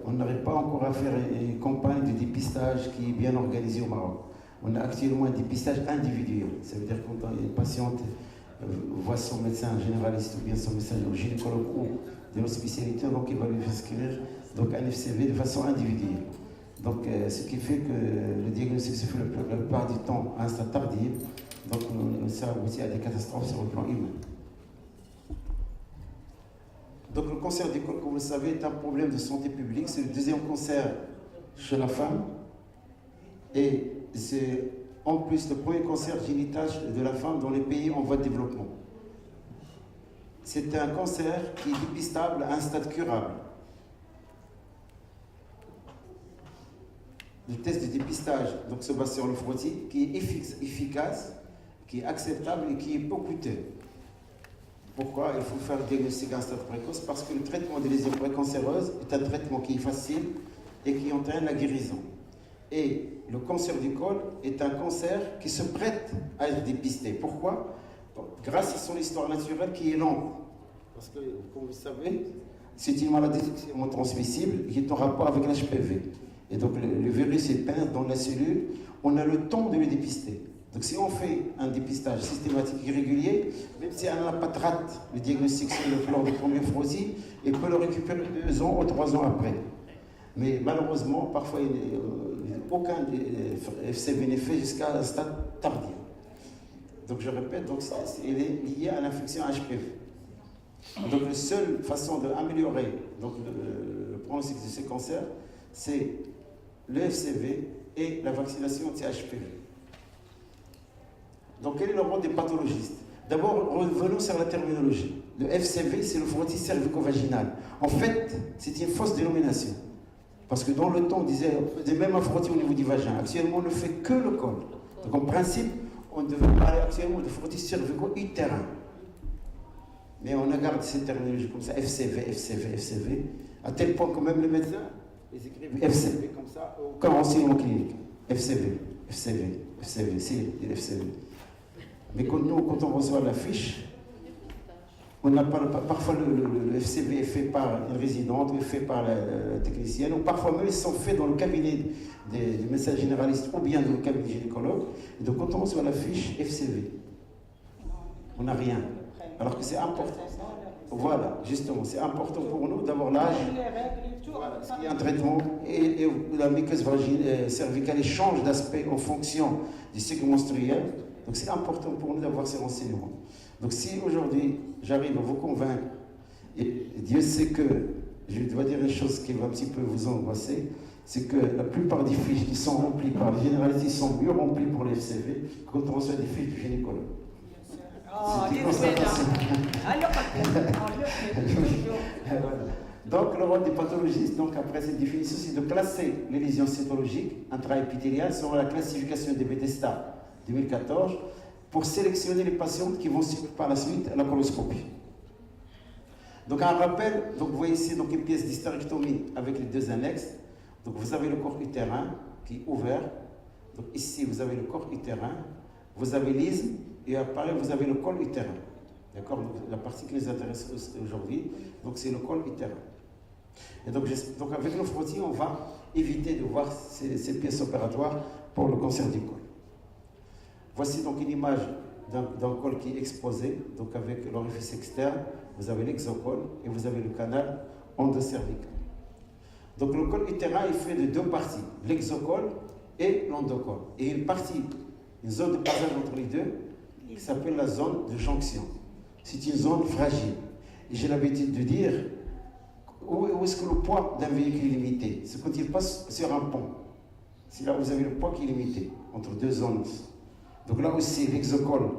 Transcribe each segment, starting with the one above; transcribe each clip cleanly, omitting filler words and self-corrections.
on n'arrive pas encore à faire une campagne de dépistage qui est bien organisée au Maroc. On a actuellement un dépistage individuel. Ça veut dire que quand une patiente voit son médecin généraliste ou bien son médecin gynécologue ou de notre spécialité, donc il va lui inscrire donc un FCV de façon individuelle. Donc, ce qui fait que le diagnostic se fait la plupart du temps à un stade tardif, donc ça aboutit à des catastrophes sur le plan humain. Donc, le cancer du col, comme vous le savez, est un problème de santé publique. C'est le deuxième cancer chez la femme. Et c'est en plus le premier cancer génital de la femme dans les pays en voie de développement. C'est un cancer qui est dépistable à un stade curable. Le test de dépistage donc, se base sur le frottis, qui est efficace, qui est acceptable et qui est peu coûteux. Pourquoi il faut faire le diagnostic à un stade précoce? Parce que le traitement des lésions précancéreuses est un traitement qui est facile et qui entraîne la guérison. Et le cancer du col est un cancer qui se prête à être dépisté. Pourquoi? Grâce à son histoire naturelle qui est longue. Parce que, comme vous le savez, c'est une maladie sexuellement transmissible qui est en rapport avec l'HPV. Et donc le virus est peint dans la cellule, on a le temps de le dépister. Donc si on fait un dépistage systématique et régulier, même si on n'a pas de rate, le diagnostic sur le plan du premier frottis, il peut le récupérer 2 ans ou 3 ans après. Mais malheureusement, parfois, aucun FCV n'est fait jusqu'à un stade tardif. Donc je répète, donc, il est lié à l'infection HPV. Donc la seule façon d'améliorer le pronostic de ces cancers, c'est le FCV et la vaccination anti-HPV. Donc quel est le rôle des pathologistes? D'abord, revenons sur la terminologie. Le FCV, c'est le frottis cervico-vaginal. En fait, c'est une fausse dénomination. Parce que dans le temps, on disait même un frottis au niveau du vagin. Actuellement, on ne fait que le col. Donc en principe, on devrait parler actuellement de frottis cervico-utérin. Mais on a gardé cette terminologie comme ça, FCV, FCV, FCV, à tel point que même les médecins, ils écrivent FCV comme ça, au renseignement clinique. FCV, FCV, FCV, c'est FCV. Mais quand on reçoit la fiche, on n'a pas, parfois le FCV est fait par une résidente, ou fait par la technicienne, ou parfois même ils sont faits dans le cabinet du médecin généraliste ou bien dans le cabinet gynécologue. Et donc quand on reçoit la fiche FCV, on n'a rien. Alors que c'est important. Voilà, justement, c'est important pour nous d'avoir l'âge. Voilà, s'il y a un traitement et la muqueuse cervicale change d'aspect en fonction du cycle menstruel. Donc c'est important pour nous d'avoir ces renseignements. Donc si aujourd'hui j'arrive à vous convaincre, et Dieu sait que, je dois dire une chose qui va un petit peu vous angoisser, c'est que la plupart des fiches qui sont remplies par les généralistes sont mieux remplies pour les FCV quand on reçoit des fiches du gynécologue. Donc le rôle des pathologistes, donc après cette définition, c'est de classer les lésions cytologiques intraépithéliales selon la classification des Bethesda 2014 pour sélectionner les patientes qui vont suivre par la suite la coloscopie. Donc un rappel, donc vous voyez ici donc une pièce d'hystérectomie avec les 2 annexes. Donc vous avez le corps utérin qui est ouvert. Donc ici vous avez le corps utérin, vous avez l'isthme et après vous avez le col utérin. D'accord? La partie qui nous intéresse aujourd'hui, donc c'est le col utérin. Et donc avec le frottis, on va éviter de voir ces pièces opératoires pour le cancer du col. Voici donc une image d'un col qui est exposé, donc avec l'orifice externe, vous avez l'exocole et vous avez le canal endocervical. Donc le col utérin est fait de 2 parties, l'exocole et l'endocole. Et une zone de passage entre les deux, qui s'appelle la zone de jonction. C'est une zone fragile. Et j'ai l'habitude de dire, où est-ce que le poids d'un véhicule est limité? C'est quand il passe sur un pont. C'est là où vous avez le poids qui est limité, entre 2 zones. Donc là aussi, l'exocole,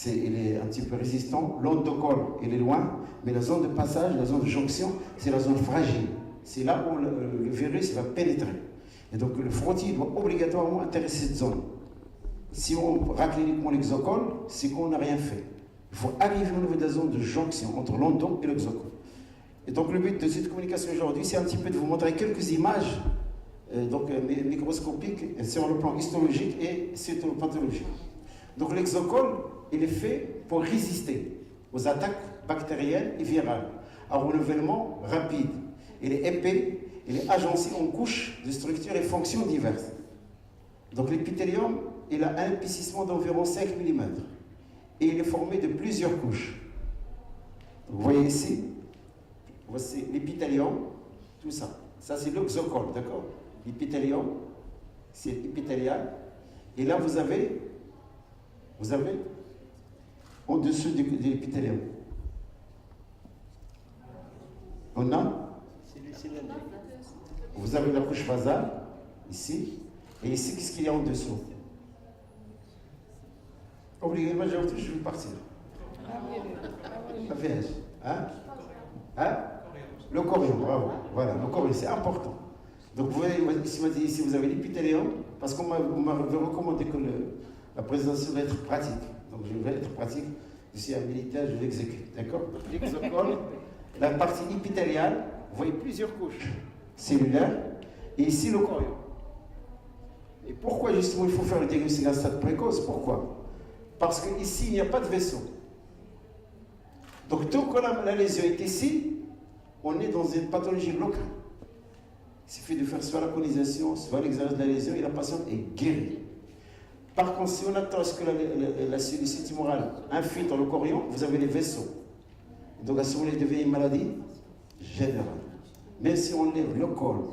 il est un petit peu résistant. L'endocole, il est loin. Mais la zone de passage, la zone de jonction, c'est la zone fragile. C'est là où le virus va pénétrer. Et donc le frottis doit obligatoirement intéresser cette zone. Si on racle uniquement l'exocole, c'est qu'on n'a rien fait. Il faut arriver au niveau de la zone de jonction entre l'endo et l'exocole. Et donc le but de cette communication aujourd'hui, c'est un petit peu de vous montrer quelques images microscopiques sur le plan histologique et cytopathologique. Donc l'exocole, il est fait pour résister aux attaques bactériennes et virales, à renouvellement rapide. il est épais, il est agencé en couches de structures et fonctions diverses. Donc l'épithélium, il a un épaississement d'environ 5 mm et il est formé de plusieurs couches. Donc, vous voyez ici, voici l'épithélium, tout ça. Ça c'est l'oxocole, d'accord? L'épithélium, c'est épithélial. Et là vous avez en dessous de l'épithélium. On a, vous avez la couche basale, ici, et ici, qu'est-ce qu'il y a en dessous? Oubliez, moi je vais partir. La Vierge. Hein? Le corion, bravo. Voilà, le corion, c'est important. Donc vous voyez, ici vous avez l'épithélium, parce qu'on m'a recommandé que la présentation doit être pratique. Donc je vais être pratique, je suis un militaire, je l'exécute. D'accord? L'exocole, la partie épithéliale, vous voyez plusieurs couches cellulaires, et ici le corion. Et pourquoi justement il faut faire le diagnostic à stade précoce? Pourquoi? Parce qu'ici il n'y a pas de vaisseau. Donc tant que la lésion est ici, on est dans une pathologie locale. Il suffit de faire soit la colonisation, soit l'examen de la lésion et la patiente est guérie. Par contre, si on attend à ce que la cellule tumorale infiltre le corion, vous avez les vaisseaux. Donc à ce moment-là, il devient une maladie générale. Même si on lève le col,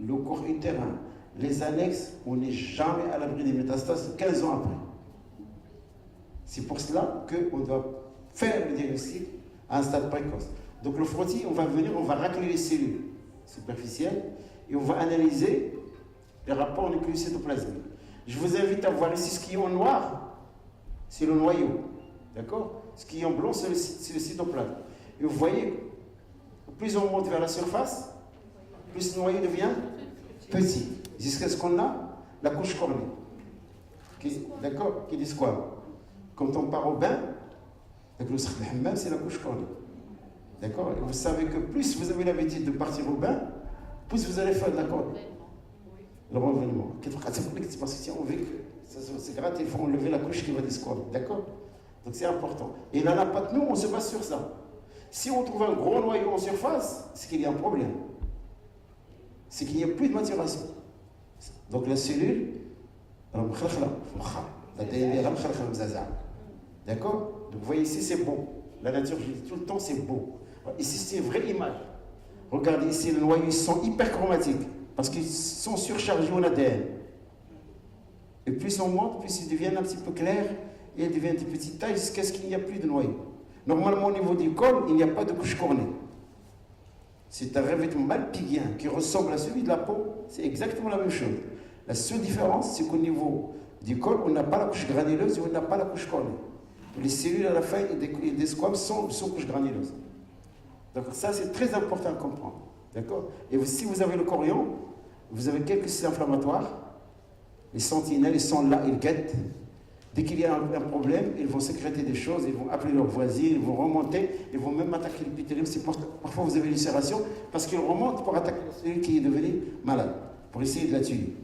le corps utérin, les annexes, on n'est jamais à l'abri des métastases 15 ans après. C'est pour cela qu'on doit faire le diagnostic à un stade précoce. Donc le frottis, on va venir, on va racler les cellules superficielles et on va analyser les rapports nucléocytoplasmiques. Je vous invite à voir ici ce qui est en noir, c'est le noyau. D'accord? Ce qui est en blanc, c'est le cytoplasme. Et vous voyez, plus on monte vers la surface, plus le noyau devient petit. Jusqu'à ce qu'on a la couche cornée. D'accord? Qui dit quoi? Quand on part au bain, c'est la couche cornée. D'accord? Et vous savez que plus vous avez l'habitude de partir au bain, plus vous allez faire de la corne. Le renouvellement. Parce que si on veut que c'est grave, il faut enlever la couche qui va descendre. D'accord? Donc c'est important. Et là, la pâte, nous, on se base sur ça. Si on trouve un gros noyau en surface, c'est qu'il y a un problème. C'est qu'il n'y a plus de maturation. Donc la cellule, d'accord? Donc vous voyez ici, c'est beau. La nature, je dis tout le temps, c'est beau. Ici, c'est une vraie image. Regardez ici, les noyaux, ils sont hyperchromatiques parce qu'ils sont surchargés en ADN. Et plus on monte, plus ils deviennent un petit peu clairs et ils deviennent de petite taille jusqu'à ce qu'il n'y a plus de noyaux. Normalement, au niveau du col, il n'y a pas de couche cornée. C'est un revêtement malpigien qui ressemble à celui de la peau. C'est exactement la même chose. La seule différence, c'est qu'au niveau du col, on n'a pas la couche granuleuse et on n'a pas la couche cornée. Les cellules à la fin des squames sont couche granuleuse. Donc ça, c'est très important à comprendre. D'accord? Et si vous avez le corion, vous avez quelques systèmes inflammatoires. Les sentinelles, ils sont là, ils guettent. Dès qu'il y a un problème, ils vont sécréter des choses, ils vont appeler leurs voisins, ils vont remonter, ils vont même attaquer l'épithélium. Parfois, vous avez une ulcération parce qu'ils remontent pour attaquer la cellule qui est devenue malade, pour essayer de la tuer.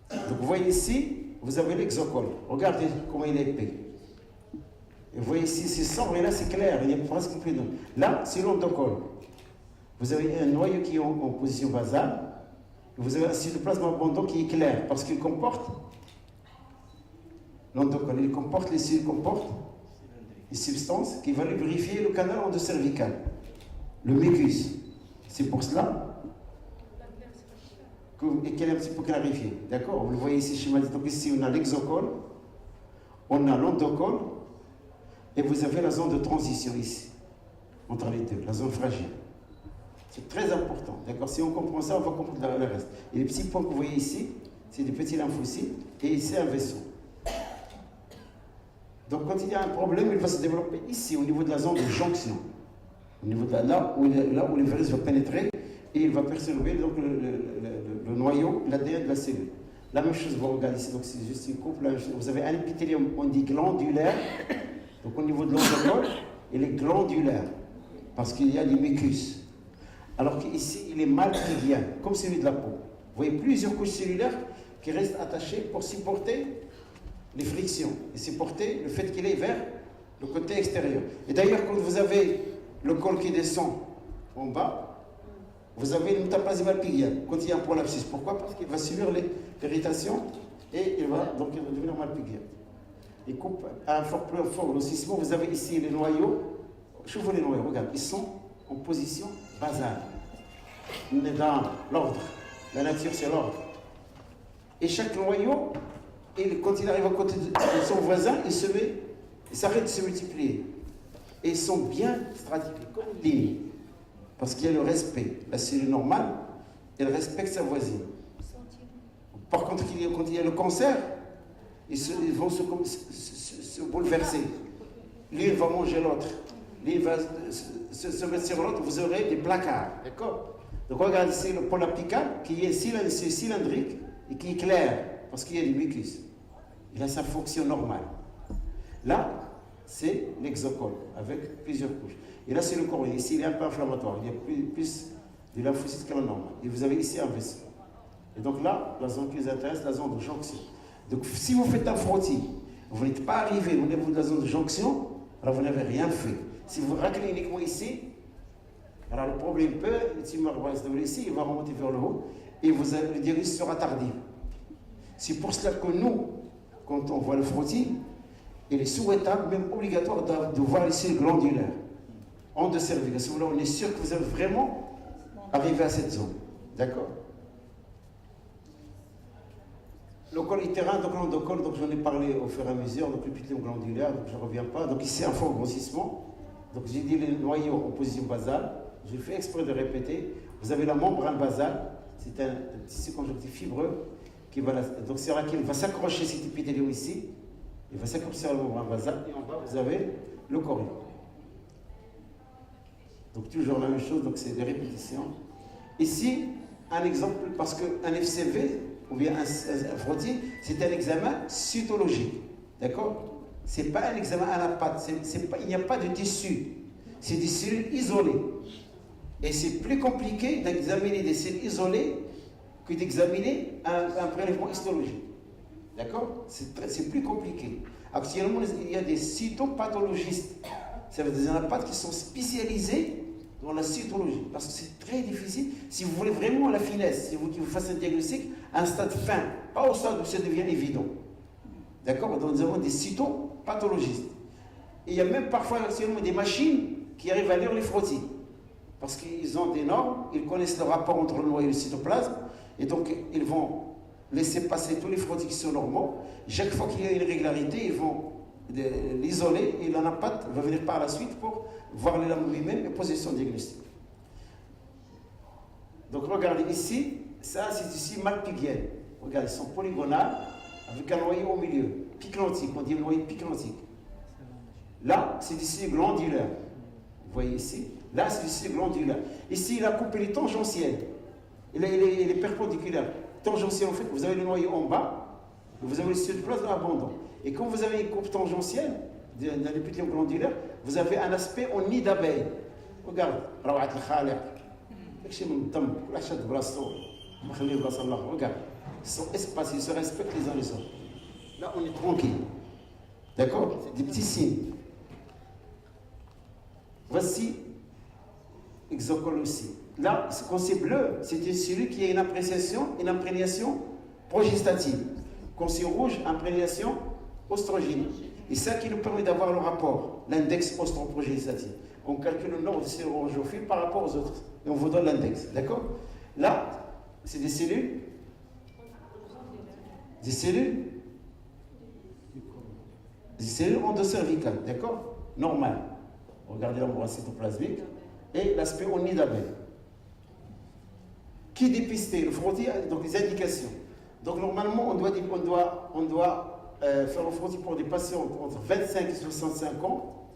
Donc vous voyez ici, vous avez l'exocole. Regardez comment il est épais. Et vous voyez ici, c'est sombre et là c'est clair, il y a presque plus de... Là, c'est l'endocole. Vous avez un noyau qui est en position basale. Et vous avez un cytoplasme abondant qui est clair parce qu'il comporte l'endocole. Il comporte les cellules, comporte les substances qui vont lubrifier le canal endocervical, le mucus. C'est pour cela et qu'elle est un petit peu clarifiée. D'accord? Vous le voyez ici schématique. Donc ici, on a l'exocole, on a l'endocole, et vous avez la zone de transition ici, entre les deux, la zone fragile. C'est très important. D'accord? Si on comprend ça, on va comprendre le reste. Et les petits points que vous voyez ici, c'est des petits lymphocytes, et ici un vaisseau. Donc quand il y a un problème, il va se développer ici, au niveau de la zone de jonction. Au niveau de là où le virus va pénétrer, et il va perturber donc, le noyau, l'ADN de la cellule. La même chose, vous regardez ici, donc c'est juste une coupe. Là, vous avez un épithélium, on dit glandulaire, donc au niveau de l'endocole, il est glandulaire, parce qu'il y a des mucus. Alors qu'ici, il est malpigien, comme celui de la peau. Vous voyez plusieurs couches cellulaires qui restent attachées pour supporter les frictions et supporter le fait qu'il est vers le côté extérieur. Et d'ailleurs, quand vous avez le col qui descend en bas, vous avez le métaplasie malpighienne. Quand il y a un prolapsus, pourquoi? Parce qu'il va subir l'irritation et il va donc devenir malpighienne. Il coupe à un fort grossissement. Vous avez ici les noyaux. Je vous les noyaux, regarde, ils sont en position basale. On est dans l'ordre. La nature, c'est l'ordre. Et chaque noyau, quand il arrive à côté de son voisin, il s'arrête de se multiplier. Et ils sont bien stratifiés, comme une ligne. Parce qu'il y a le respect. La cellule normale, elle respecte sa voisine. Par contre, quand il y a le cancer, ils vont se bouleverser. L'une va manger l'autre. L'une va se mettre sur l'autre. Vous aurez des placards. D'accord? Donc regardez ici le pôle apical qui est cylindrique et qui est clair parce qu'il y a du mucus. Il a sa fonction normale. Là, c'est l'exocole avec plusieurs couches. Et là, c'est le corps. Ici, il est un peu inflammatoire. Il y a plus de lymphocytes que la normale. Et vous avez ici un vaisseau. Et donc là, la zone qui vous intéresse, la zone de jonction. Donc si vous faites un frottis, vous n'êtes pas arrivé au niveau de la zone de jonction, alors vous n'avez rien fait. Si vous raclez uniquement ici, alors le problème peut, le tumeur va se développer ici, il va remonter vers le haut, et le diagnostic sera tardif. C'est pour cela que nous, quand on voit le frottis, il est souhaitable, même obligatoire, de voir les cellules glandulaires en de cervical. À ce moment-là, on est sûr que vous avez vraiment arrivé à cette zone. D'accord? Le col utérin, donc l'endocole, donc j'en ai parlé au fur et à mesure, donc l'épithélium glandulaire, donc je ne reviens pas. Donc ici, un fort grossissement. Donc j'ai dit les noyaux en position basale. J'ai fait exprès de répéter. Vous avez la membrane basale, c'est un tissu conjonctif fibreux donc sur laquelle va s'accrocher cet épithélium ici. Il va s'accrocher sur la membrane basale et en bas vous avez le corion. Donc toujours la même chose, donc c'est des répétitions. Ici, un exemple, parce qu'un FCV, ou bien un frottis, c'est un examen cytologique. D'accord? Ce n'est pas un examen à la patte, il n'y a pas de tissu. C'est des cellules isolées. Et c'est plus compliqué d'examiner des cellules isolées que d'examiner un prélèvement histologique. D'accord? C'est plus compliqué. Actuellement, il y a des cytopathologistes. Ça veut dire des anapathes qui sont spécialisés dans la cytologie. Parce que c'est très difficile. Si vous voulez vraiment la finesse, si vous faites un diagnostic à un stade fin, pas au stade où ça devient évident. D'accord? Donc nous avons des cytopathologistes. Et il y a même parfois actuellement des machines qui arrivent à lire les frottis. Parce qu'ils ont des normes, ils connaissent le rapport entre le noyau et le cytoplasme. Et donc, ils vont laisser passer tous les frottis qui sont normaux. Chaque fois qu'il y a une irrégularité, ils vont l'isoler et l'anapathe va venir par la suite pour voir les lames lui-même et poser son diagnostic. Donc, regardez ici, ça c'est ici malpighienne. Regardez, ils sont polygonales avec un noyau au milieu, piclantique, on dit un noyau piclantique. Là, c'est ici glandulaire. Vous voyez ici, là c'est ici glandulaire. Ici, il a coupé les tangentielles. Il est perpendiculaire. Tangentielle, en fait, vous avez le noyau en bas, et vous avez le cytoplasme abondant. Et quand vous avez une coupe tangentielle dans l'épithélium glandulaire, vous avez un aspect en nid d'abeille. Regarde, regarde. Ils sont espacés, ils se respectent les uns les autres. Là, on est tranquille. D'accord? C'est des petits signes. Voici exocole aussi. Là, quand c'est bleu, c'est une cellule qui a une imprégnation progestative. Quand c'est rouge, imprégnation oestrogénique. Et ça qui nous permet d'avoir le rapport, l'index ostroprogestatif. On calcule le nombre de cellules orangeophiles par rapport aux autres. Et on vous donne l'index. D'accord? Là, c'est des cellules. Des cellules endocervicales. D'accord? Normal. Regardez la membrane cytoplasmique. Et l'aspect au nid d'abeille. Qui dépistait le frottis, donc les indications. Donc normalement, on doit faire le frottis pour des patients entre 25 et 65 ans.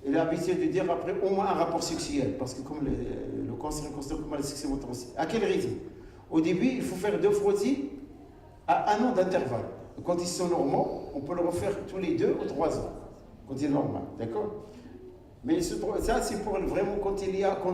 Il a l'habitude de dire après au moins un rapport sexuel, parce que comme le cancer est considéré comme un sexuel potentiel. À quel rythme? Au début, il faut faire 2 frottis à 1 an d'intervalle. Quand ils sont normaux, on peut le refaire tous les 2 ou 3 ans, quand il est normal, d'accord? Mais ça, c'est pour vraiment quand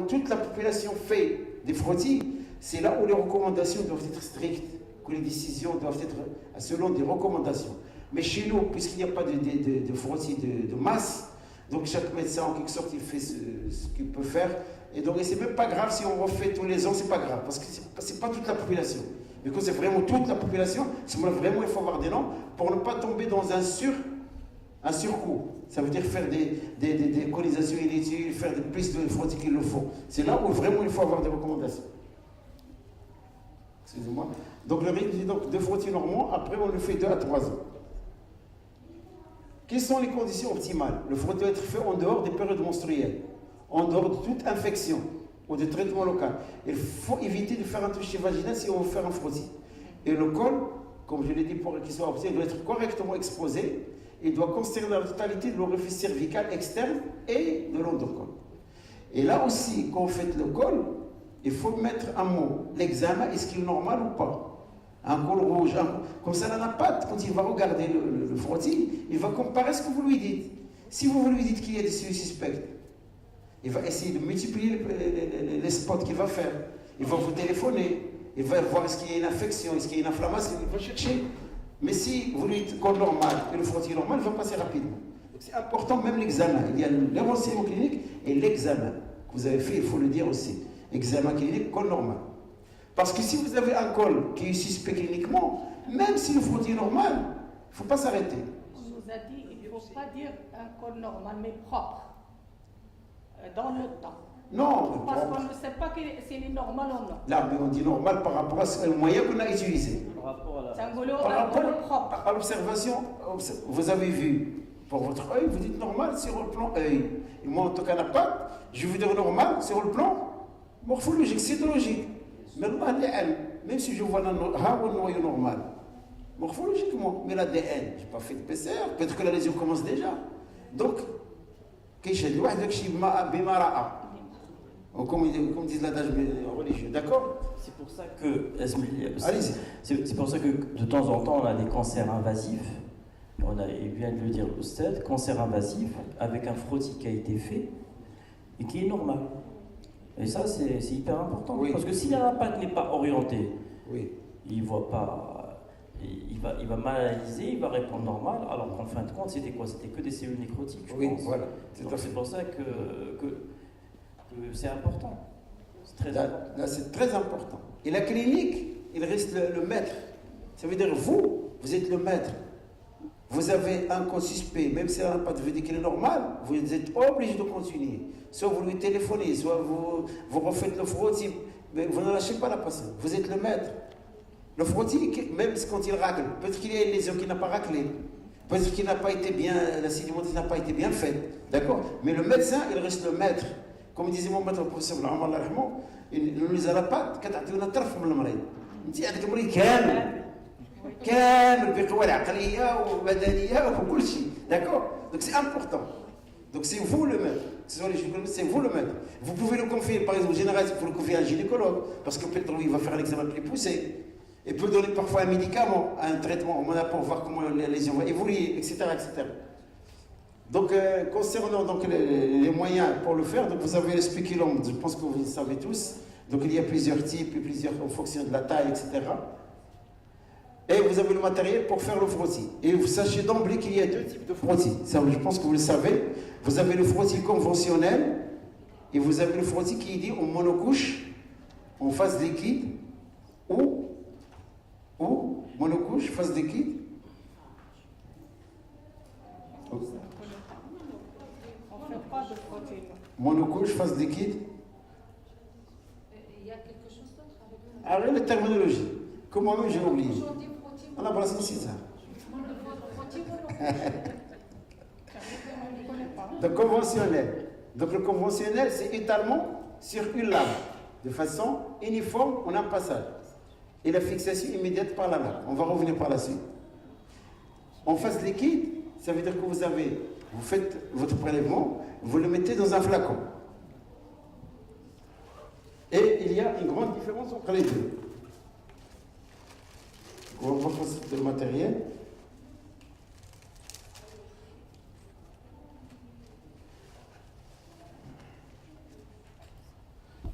toute la population fait des frottis, c'est là où les recommandations doivent être strictes, que les décisions doivent être selon des recommandations. Mais chez nous, puisqu'il n'y a pas de frottis de masse, donc chaque médecin, en quelque sorte, il fait ce qu'il peut faire Et donc, c'est même pas grave si on refait tous les ans, c'est pas grave, parce que c'est pas toute la population. Mais quand c'est vraiment toute la population, vraiment il faut avoir des noms pour ne pas tomber dans un surcoût. Ça veut dire faire des colonisation inutiles, faire plus de frottis qu'il le faut. C'est là où vraiment il faut avoir des recommandations. Excusez-moi. Donc le rythme de frottis normand, après on le fait 2 à 3 ans. Quelles sont les conditions optimales? Le frottis doit être fait en dehors des périodes menstruelles, en dehors de toute infection ou de traitement local. Il faut éviter de faire un toucher vaginal si on veut faire un frottis. Et le col, comme je l'ai dit, pour qu'il soit optimal, doit être correctement exposé. Il doit concerner la totalité de l'orifice cervical externe et de l'endocol. Et là aussi, quand vous faites le col, il faut mettre un mot. L'examen, est-ce qu'il est normal ou pas? Un col rouge, comme ça, la nappate, quand il va regarder le frottis, il va comparer ce que vous lui dites. Si vous lui dites qu'il y a des cellules suspectes, il va essayer de multiplier les spots qu'il va faire. Il va vous téléphoner, il va voir est-ce qu'il y a une infection, est-ce qu'il y a une inflammation, il va chercher. Mais si vous lui dites col normal et le frottis normal, il va passer rapidement. C'est important, même l'examen. Il y a le renseignement clinique et l'examen que vous avez fait, il faut le dire aussi. Examen clinique, col normal. Parce que si vous avez un col qui est suspect cliniquement, même si le frottis est normal, il ne faut pas s'arrêter. On nous a dit qu'il ne faut pas dire un col normal, mais propre, dans le temps. Non, parce qu'on ne sait pas s'il est normal ou non. Là, mais on dit normal par rapport au moyen qu'on a utilisé. C'est un col propre. À l'observation, vous avez vu, pour votre œil, vous dites normal sur le plan œil. Et moi, en tout cas, la patte, je veux dire normal sur le plan morphologique, cytologique. Mais même si je vois un noyau normal, morphologiquement, mais l'ADN, je n'ai pas fait de PCR, peut-être que la lésion commence déjà. Donc, comme disent l'adage religieux, d'accord? C'est pour ça que de temps en temps on a des cancers invasifs. Il vient de le dire au stade, cancer invasif avec un frottis qui a été fait et qui est normal. Et ça c'est hyper important. Oui. Parce que si la nappate n'est pas orientée, oui, il voit pas, il va mal analyser, il va répondre normal, alors qu'en fin de compte c'était quoi? C'était que des cellules nécrotiques, je pense. Voilà. C'est pour ça que c'est important. C'est très important. Là, c'est très important. Et la clinique, il reste le maître. Ça veut dire, vous êtes le maître. Vous avez un cas suspect, même si la nappate veut dire qu'il est normal, vous êtes obligé de continuer. Soit vous lui téléphonez, soit vous refaites le frottis, mais vous ne lâchez pas la patiente. Vous êtes le maître. Le frottis, même quand il racle, peut-être qu'il y a une lésion qui n'a pas raclé. Peut-être qu'il n'a pas été bien, la sédimentation n'a pas été bien faite. D'accord? Mais le médecin, il reste le maître. Comme disait mon maître, le professeur Abdallah Rahman, il nous les a la patte, quand on a tarf من المريض. انت عندك المريض كامل بقوة العقلية وبدنية وكل شيء. D'accord? Donc c'est important. Donc c'est vous le maître. C'est vous le maître. Vous pouvez le confier, par exemple, au général, vous le confier à un gynécologue, parce que peut-être lui va faire un examen plus poussé. Et peut donner parfois un médicament, un traitement, pour voir comment la lésion va évoluer, etc. etc. Donc, concernant donc, les moyens pour le faire, donc, vous avez le spéculum, je pense que vous le savez tous. Donc, il y a plusieurs types, et plusieurs en fonction de la taille, etc. Et vous avez le matériel pour faire le frottis. Et vous sachez d'emblée qu'il y a 2 types de frottis. Ça, je pense que vous le savez. Vous avez le frottis conventionnel et vous avez le frottis qui est dit en monocouche, en phase liquide, ou monocouche, phase liquide. On ne fait pas de frottis. Monocouche, phase liquide. Il y a quelque chose d'autre avec le... Alors, la terminologie. Comme moi-même, j'ai oublié. On a brassé ici, ça. Donc, conventionnel. Donc, le conventionnel, c'est étalement sur une lame, de façon uniforme en un passage. Et la fixation immédiate par la lame. On va revenir par la suite. En phase liquide, ça veut dire que vous faites votre prélèvement, vous le mettez dans un flacon. Et il y a une grande différence entre les deux. On va voir le matériel.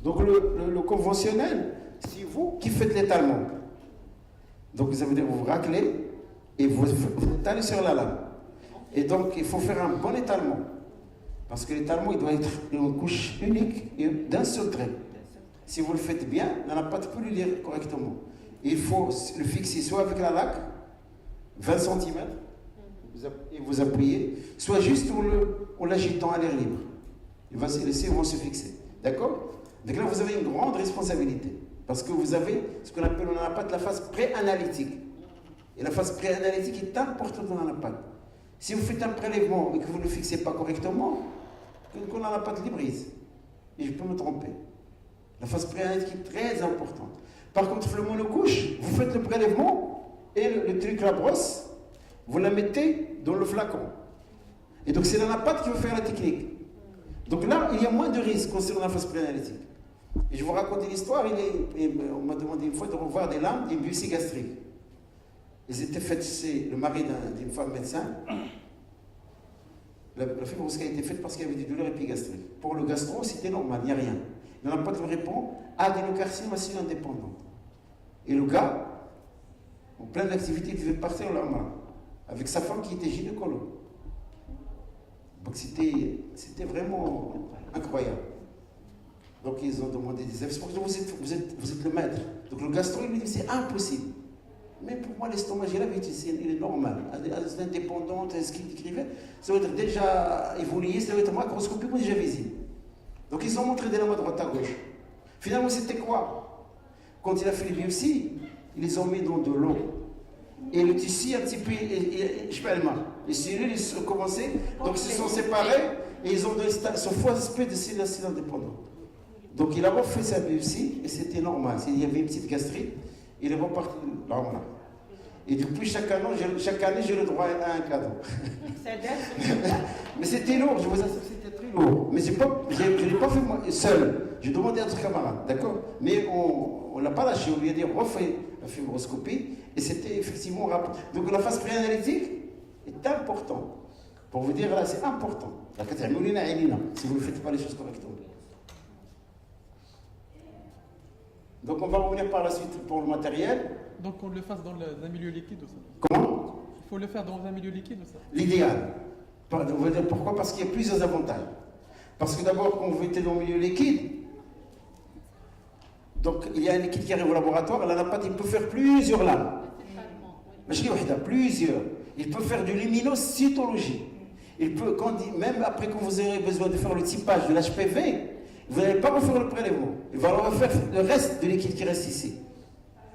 Donc le conventionnel, c'est vous qui faites l'étalement. Donc ça veut dire que vous raclez et vous étalez sur la lame. Et donc il faut faire un bon étalement. Parce que l'étalement, il doit être une couche unique et d'un seul trait. Si vous le faites bien, la nappate peut le lire correctement. Il faut le fixer soit avec la laque, 20 cm, et vous appuyez, soit juste en l'agitant à l'air libre. Les cils vont se fixer. D'accord? Donc là, vous avez une grande responsabilité. Parce que vous avez ce qu'on appelle dans la nappate la phase pré-analytique. Et la phase pré-analytique est importante dans la nappate. Si vous faites un prélèvement et que vous ne le fixez pas correctement, qu'on a la nappate librise. Et je peux me tromper. La phase pré-analytique est très importante. Par contre, le monocouche, vous faites le prélèvement et le truc, la brosse, vous la mettez dans le flacon. Et donc c'est la nappate qui va faire la technique. Donc là, il y a moins de risques concernant la phase pré-analytique. Et je vous raconte une histoire, on m'a demandé une fois de revoir des lames d'une bucie gastrique. Ils étaient faits, c'est le mari d'une femme médecin. La fibrose a été faite parce qu'il y avait des douleurs épigastriques. Pour le gastro, c'était normal, il n'y a rien. Il n'y en a pas de répond adénocarcinome acide indépendante. Et le gars, en pleine activité, il devait partir au lendemain avec sa femme qui était gynécologue. Donc c'était vraiment incroyable. Donc ils ont demandé des avis. Vous êtes le maître. Donc le gastro, il lui dit c'est impossible. Mais pour moi, l'estomac, j'ai l'habitude, il est normal. Indépendante, ce qu'il décrivait, ça va être déjà évolué, ça va être macroscopique ou déjà visible. Donc ils ont montré des lames à droite à gauche. Finalement, c'était quoi? Quand il a fait les biopsies, ils les ont mis dans de l'eau. Et le tissu, un petit peu, je sais pas le mal. Les cellules, ils ont commencé, donc ils se sont séparés et ils ont donné ce foie espèce de cellules acides indépendantes. Donc il a refait sa biopsie et c'était normal. Il y avait une petite gastrite, il est reparti là, voilà. Et depuis chaque année, j'ai le droit à un cadeau. Mais c'était lourd, je vous assure, c'était très lourd. Mais je ne l'ai pas fait moi seul. J'ai demandé à d'autres camarades, d'accord? Mais on ne l'a pas lâché, on lui a dit refait la fibroscopie et c'était effectivement rapide. Donc la phase préanalytique est importante. Pour vous dire, là, c'est important. Si vous ne faites pas les choses correctement. Donc on va revenir par la suite pour le matériel. Donc on le fasse dans un milieu liquide ou ça? Comment? Il faut le faire dans un milieu liquide ou ça? L'idéal. Pourquoi? Parce qu'il y a plusieurs avantages. Parce que d'abord, quand vous êtes dans le milieu liquide, donc il y a un liquide qui arrive au laboratoire, la nappate, il peut faire plusieurs lames. Plusieurs. Il peut faire de l'immunocytologie. Il peut, même après que vous aurez besoin de faire le typage de l'HPV, vous n'allez pas refaire le prélèvement. Il va refaire le reste de liquide qui reste ici.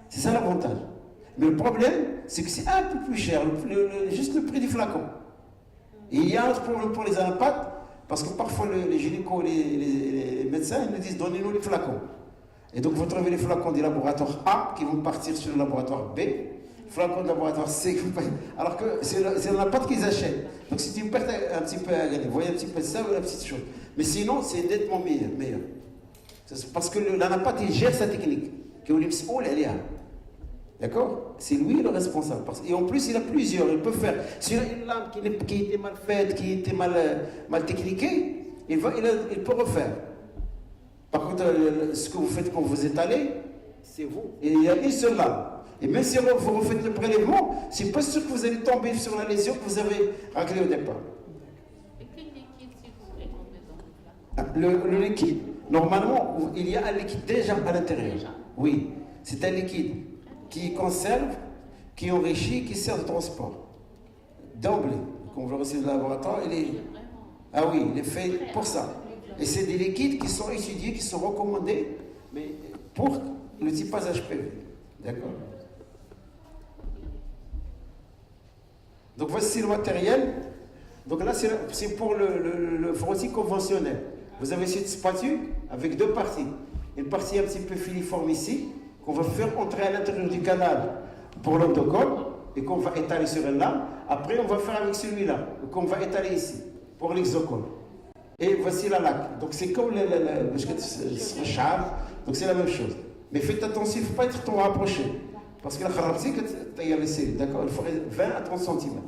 C'est ça l'avantage. Mais le problème, c'est que c'est un peu plus cher, juste le prix du flacon. Et il y a un autre problème pour les anapates, parce que parfois les gynécos, les médecins, ils nous disent donnez-nous les flacons. Et donc vous trouvez les flacons du laboratoire A qui vont partir sur le laboratoire B, flacons du laboratoire C, alors que c'est l'anapate qu'ils achètent. Donc c'est une perte un petit peu à gagner. Vous voyez un petit peu ça ou la petite chose. Mais sinon, c'est nettement meilleur. Parce que l'anapate, il gère sa technique. D'accord? C'est lui le responsable. Et en plus, il a plusieurs. Il peut faire. S'il a une lame qui était mal faite, qui était mal techniquée, il peut refaire. Par contre, ce que vous faites quand vous étalez, c'est vous. Et il y a une seule lame. Et même si vous refaites le prélèvement, c'est pas sûr que vous allez tomber sur la lésion que vous avez raclée au départ. Et quel liquide, si vous voulez, on met dans le plat? Le liquide. Normalement, il y a un liquide déjà à l'intérieur. Oui, c'est un liquide qui conserve, qui enrichit, qui sert de transport. D'emblée, quand vous le recevez du laboratoire, ah oui, il est fait pour ça. Et c'est des liquides qui sont étudiés, qui sont recommandés, mais pour le typage HPV. D'accord? Donc voici le matériel. Donc là, c'est pour le frottis conventionnel. Vous avez cette spatule avec deux parties. Une partie un petit peu filiforme ici, qu'on va faire entrer à l'intérieur du canal pour l'endocole et qu'on va étaler sur une lame. Après, on va faire avec celui-là, qu'on va étaler ici, pour l'exocole. Et voici la laque. Donc c'est comme le char, donc c'est la même chose. Mais faites attention, il ne faut pas être trop rapproché. Parce que la kharabsi, il y a les cellules, d'accord? Il faudrait 20 à 30 cm.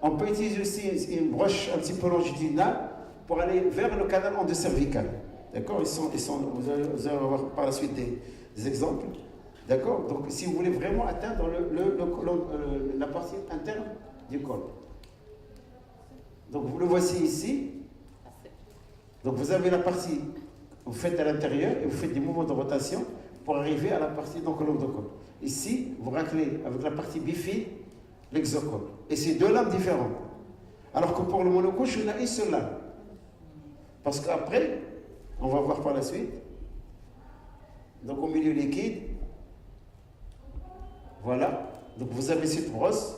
On peut utiliser aussi une broche un petit peu longitudinale pour aller vers le canal endocervical. D'accord? Vous allez avoir par la suite des exemples. D'accord? Donc si vous voulez vraiment atteindre la partie interne du col. Donc vous le voici ici. Donc vous avez la partie, vous faites à l'intérieur et vous faites des mouvements de rotation pour arriver à la partie donc l'endocole. Ici, vous raclez avec la partie bifide l'exocole. Et c'est deux lames différentes. Alors que pour le monocouche, on a une seule lame. Parce qu'après, on va voir par la suite. Donc au milieu liquide, voilà. Donc vous avez cette brosse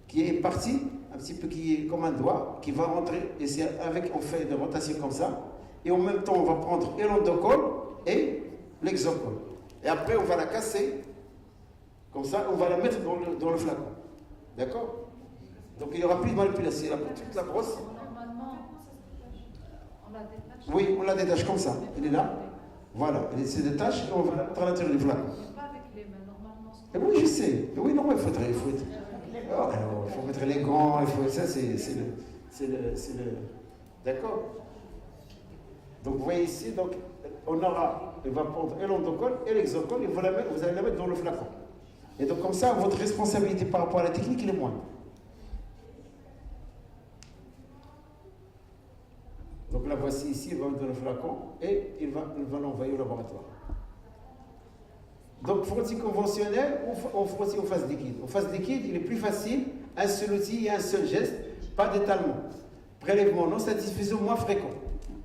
qui est partie, un petit peu qui est comme un doigt, qui va rentrer, et c'est avec, on fait des rotations comme ça, et en même temps on va prendre et l'endocole et l'exocole. Et après on va la casser, comme ça, on va la mettre dans le flacon. D'accord? Donc il n'y aura plus de manipulation, il y aura toute la brosse. Normalement, on la détache. Oui, on la détache comme ça, elle est là. Voilà, elle se détache et on va la mettre à l'intérieur du flacon. Pas avec les mains, normalement. Et oui, je sais. Et oui, non, il faut mettre les gants, ça c'est le. D'accord? Donc vous voyez ici, donc, on va prendre et l'endocole et l'exocole et vous allez la mettre dans le flacon. Et donc comme ça, votre responsabilité par rapport à la technique, elle est moindre. Donc la voici ici, il va mettre dans le flacon et il va l'envoyer au laboratoire. Donc frottis conventionnel ou frottis en phase liquide. En phase liquide, il est plus facile, un seul outil et un seul geste, pas d'étalement. Prélèvement non satisfaisant moins fréquent.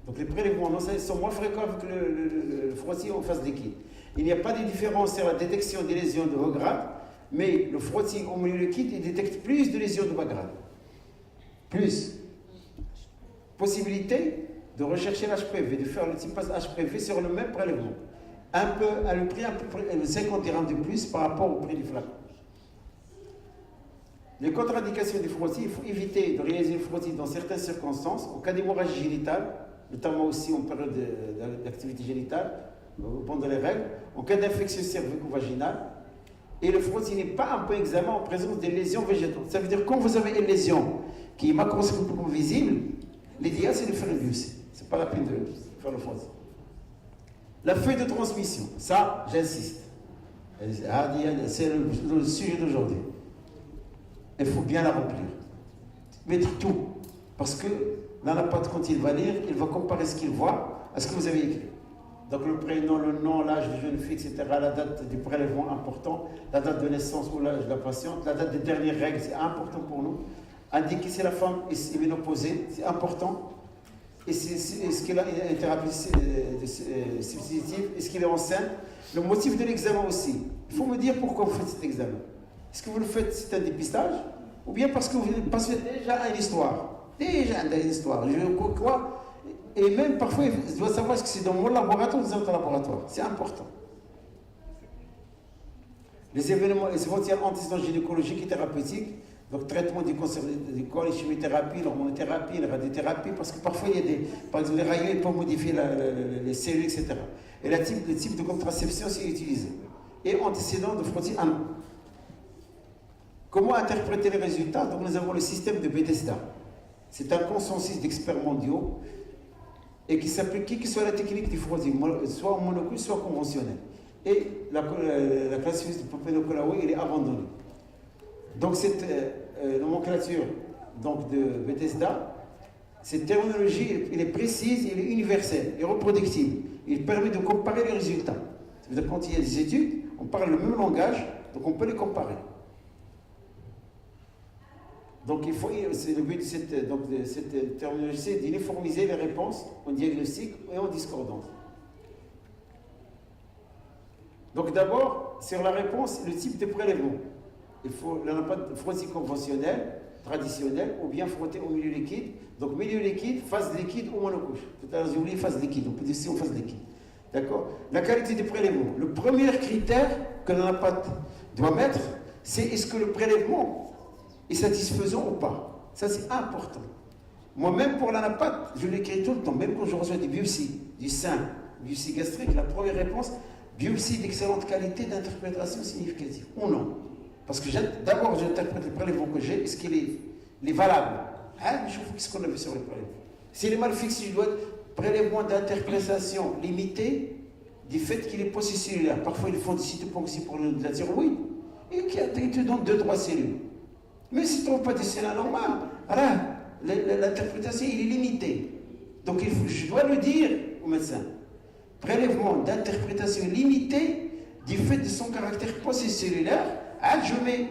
Donc les prélèvements non satisfaisants sont moins fréquents avec le frottis en phase liquide. Il n'y a pas de différence sur la détection des lésions de haut grade, mais le frottis au milieu liquide, il détecte plus de lésions de bas grade. Plus. Possibilité de rechercher l'HPV, de faire le typage HPV sur le même prélèvement. Un peu, à le prix, à peu près 50 dirhams de plus par rapport au prix du flacon. Les contre-indications du frottis, il faut éviter de réaliser le frottis dans certaines circonstances, en cas d'hémorragie génitale, notamment aussi en période d'activité génitale, pendant les règles, en cas d'infection cervico-vaginale. Et le frottis n'est pas un point examen en présence des lésions végétales. Ça veut dire que quand vous avez une lésion qui est macroscopiquement visible, l'idéal c'est de faire une biopsie. C'est pas la peine de faire le frottis. La feuille de transmission, ça, j'insiste. C'est le sujet d'aujourd'hui. Il faut bien la remplir. Mettre tout. Parce que l'anapathe, quand il va lire, il va comparer ce qu'il voit à ce que vous avez écrit. Donc le prénom, le nom, l'âge de jeune fille, etc., la date du prélèvement important, la date de naissance ou l'âge de la patiente, la date des dernières règles, c'est important pour nous. Indiquer si la femme est ménopausée, c'est important. Est-ce qu'elle a une thérapie substitutive? Est-ce qu'elle est enceinte? Le motif de l'examen aussi. Il faut me dire pourquoi vous faites cet examen. Est-ce que vous le faites, c'est un dépistage? Ou bien parce que vous passez déjà à une histoire? Déjà à une histoire. Quoi? Et même parfois, je dois savoir est-ce que c'est dans mon laboratoire ou dans votre laboratoire. C'est important. Les événements éventuels antécédents gynécologiques et thérapeutiques. Donc, traitement du cancer du corps, les chimiothérapies, l'hormonothérapie, la radiothérapie, parce que parfois, par exemple, les rayons, ils peuvent modifier les cellules, etc. Et le type de contraception, c'est utilisé. Et antécédents de frottis anneau. Comment interpréter les résultats? Donc, nous avons le système de Bethesda. C'est un consensus d'experts mondiaux et qui s'applique, qui soit la technique du frottis, soit en monocule, soit conventionnel. Et la classification de Popenocolaway, il est abandonné. Donc, cette nomenclature donc, de Bethesda, cette terminologie, elle est précise, elle est universelle, et reproductible. Il permet de comparer les résultats. Ça veut dire quand il y a des études, on parle le même langage, donc on peut les comparer. Donc, c'est le but de cette terminologie, c'est d'uniformiser les réponses en diagnostic et en discordance. Donc, d'abord, sur la réponse, le type de prélèvement. Il faut l'anapathe frottis conventionnel, traditionnel, ou bien frotter au milieu liquide. Donc, milieu liquide, phase liquide ou monocouche. Tout à l'heure, j'ai oublié phase liquide. On peut dire si en phase liquide. D'accord? La qualité du prélèvement. Le premier critère que l'anapathe doit mettre, c'est est-ce que le prélèvement est satisfaisant ou pas. Ça, c'est important. Moi-même, pour l'anapathe, je l'écris tout le temps, même quand je reçois des biopsies du sein, biopsie gastrique, la première réponse, biopsie d'excellente qualité d'interprétation significative. Ou non. Parce que d'abord, j'interprète le prélèvement que j'ai, est-ce qu'il est valable? Je trouve qu'est-ce qu'on a vu sur le prélèvement. S'il est mal fixé, je dois prélèvement d'interprétation limitée du fait qu'il est polycellulaire. Parfois, ils font des cytoponxies pour de la thyroïde et qui te donne 2-3 cellules. Mais si tu ne trouves pas des cellules anormales, l'interprétation il est limitée. Donc je dois le dire au médecin. Prélèvement d'interprétation limitée du fait de son caractère post-cellulaire, je mets,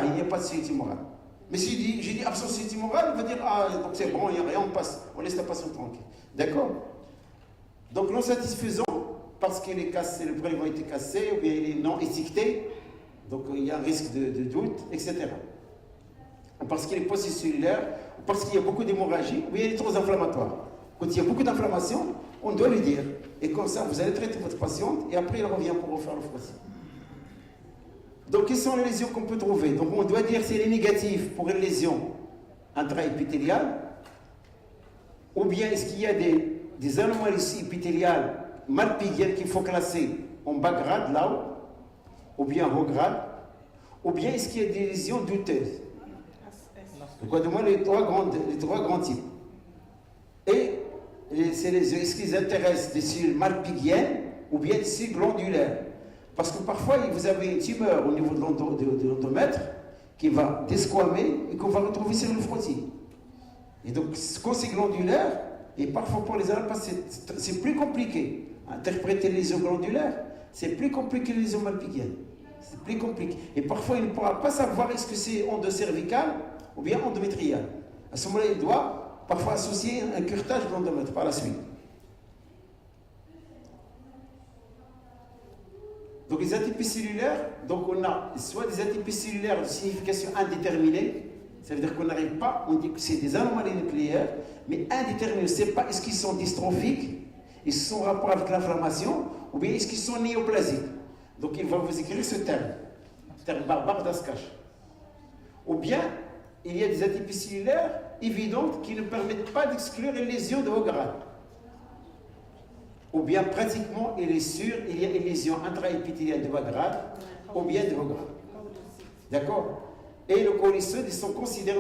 il n'y a pas de solution morale. Mais si j'ai dit absence de solution morale, il va dire, donc c'est bon, il n'y a rien, on passe, on laisse la patiente tranquille. D'accord? Donc non satisfaisant, parce qu'il est cassé, le prélèvement a été cassé, ou bien il est non étiqueté, donc il y a un risque de doute, etc. Parce qu'il est post-cellulaire, parce qu'il y a beaucoup d'hémorragie, ou bien il est trop inflammatoire. Quand il y a beaucoup d'inflammation, on doit lui dire. Et comme ça, vous allez traiter votre patiente et après, il revient pour refaire le frottis. Donc, quelles sont les lésions qu'on peut trouver? Donc, on doit dire si elle est négative pour une lésion intraépithéliale, ou bien est-ce qu'il y a des anomalies épithéliales malpighiennes qu'il faut classer en bas grade, là-haut, ou bien en haut grade, ou bien est-ce qu'il y a des lésions douteuses? Donc, de moi, les trois grands types. Et ces lésions, est-ce qu'ils intéressent des cellules malpighiennes ou bien des cellules glandulaires? Parce que parfois, vous avez une tumeur au niveau de l'endomètre qui va desquamer et qu'on va retrouver sur le frottis. Et donc, quand c'est glandulaire, et parfois pour les alpes, c'est plus compliqué. Interpréter les lésions glandulaires, c'est plus compliqué que les lésions malpighiennes. C'est plus compliqué. Et parfois, il ne pourra pas savoir est-ce que c'est endocervical ou bien endométrial. À ce moment-là, il doit parfois associer un curetage de l'endomètre par la suite. Donc les atypies cellulaires, donc on a soit des atypies cellulaires de signification indéterminée, ça veut dire qu'on n'arrive pas, on dit que c'est des anomalies nucléaires, mais indéterminées, on ne sait pas est-ce qu'ils sont dystrophiques, est-ce qu'ils sont en rapport avec l'inflammation, ou bien est-ce qu'ils sont néoplasiques. Donc il va vous écrire ce terme barbare d'Ascache. Ou bien, il y a des atypies cellulaires évidentes qui ne permettent pas d'exclure une lésion de haut grade. Ou bien, pratiquement, il est sûr, il y a une lésion intraépithéliale de bas grade, ou bien de haut grade. D'accord? Et le cholestérol, ils sont considérés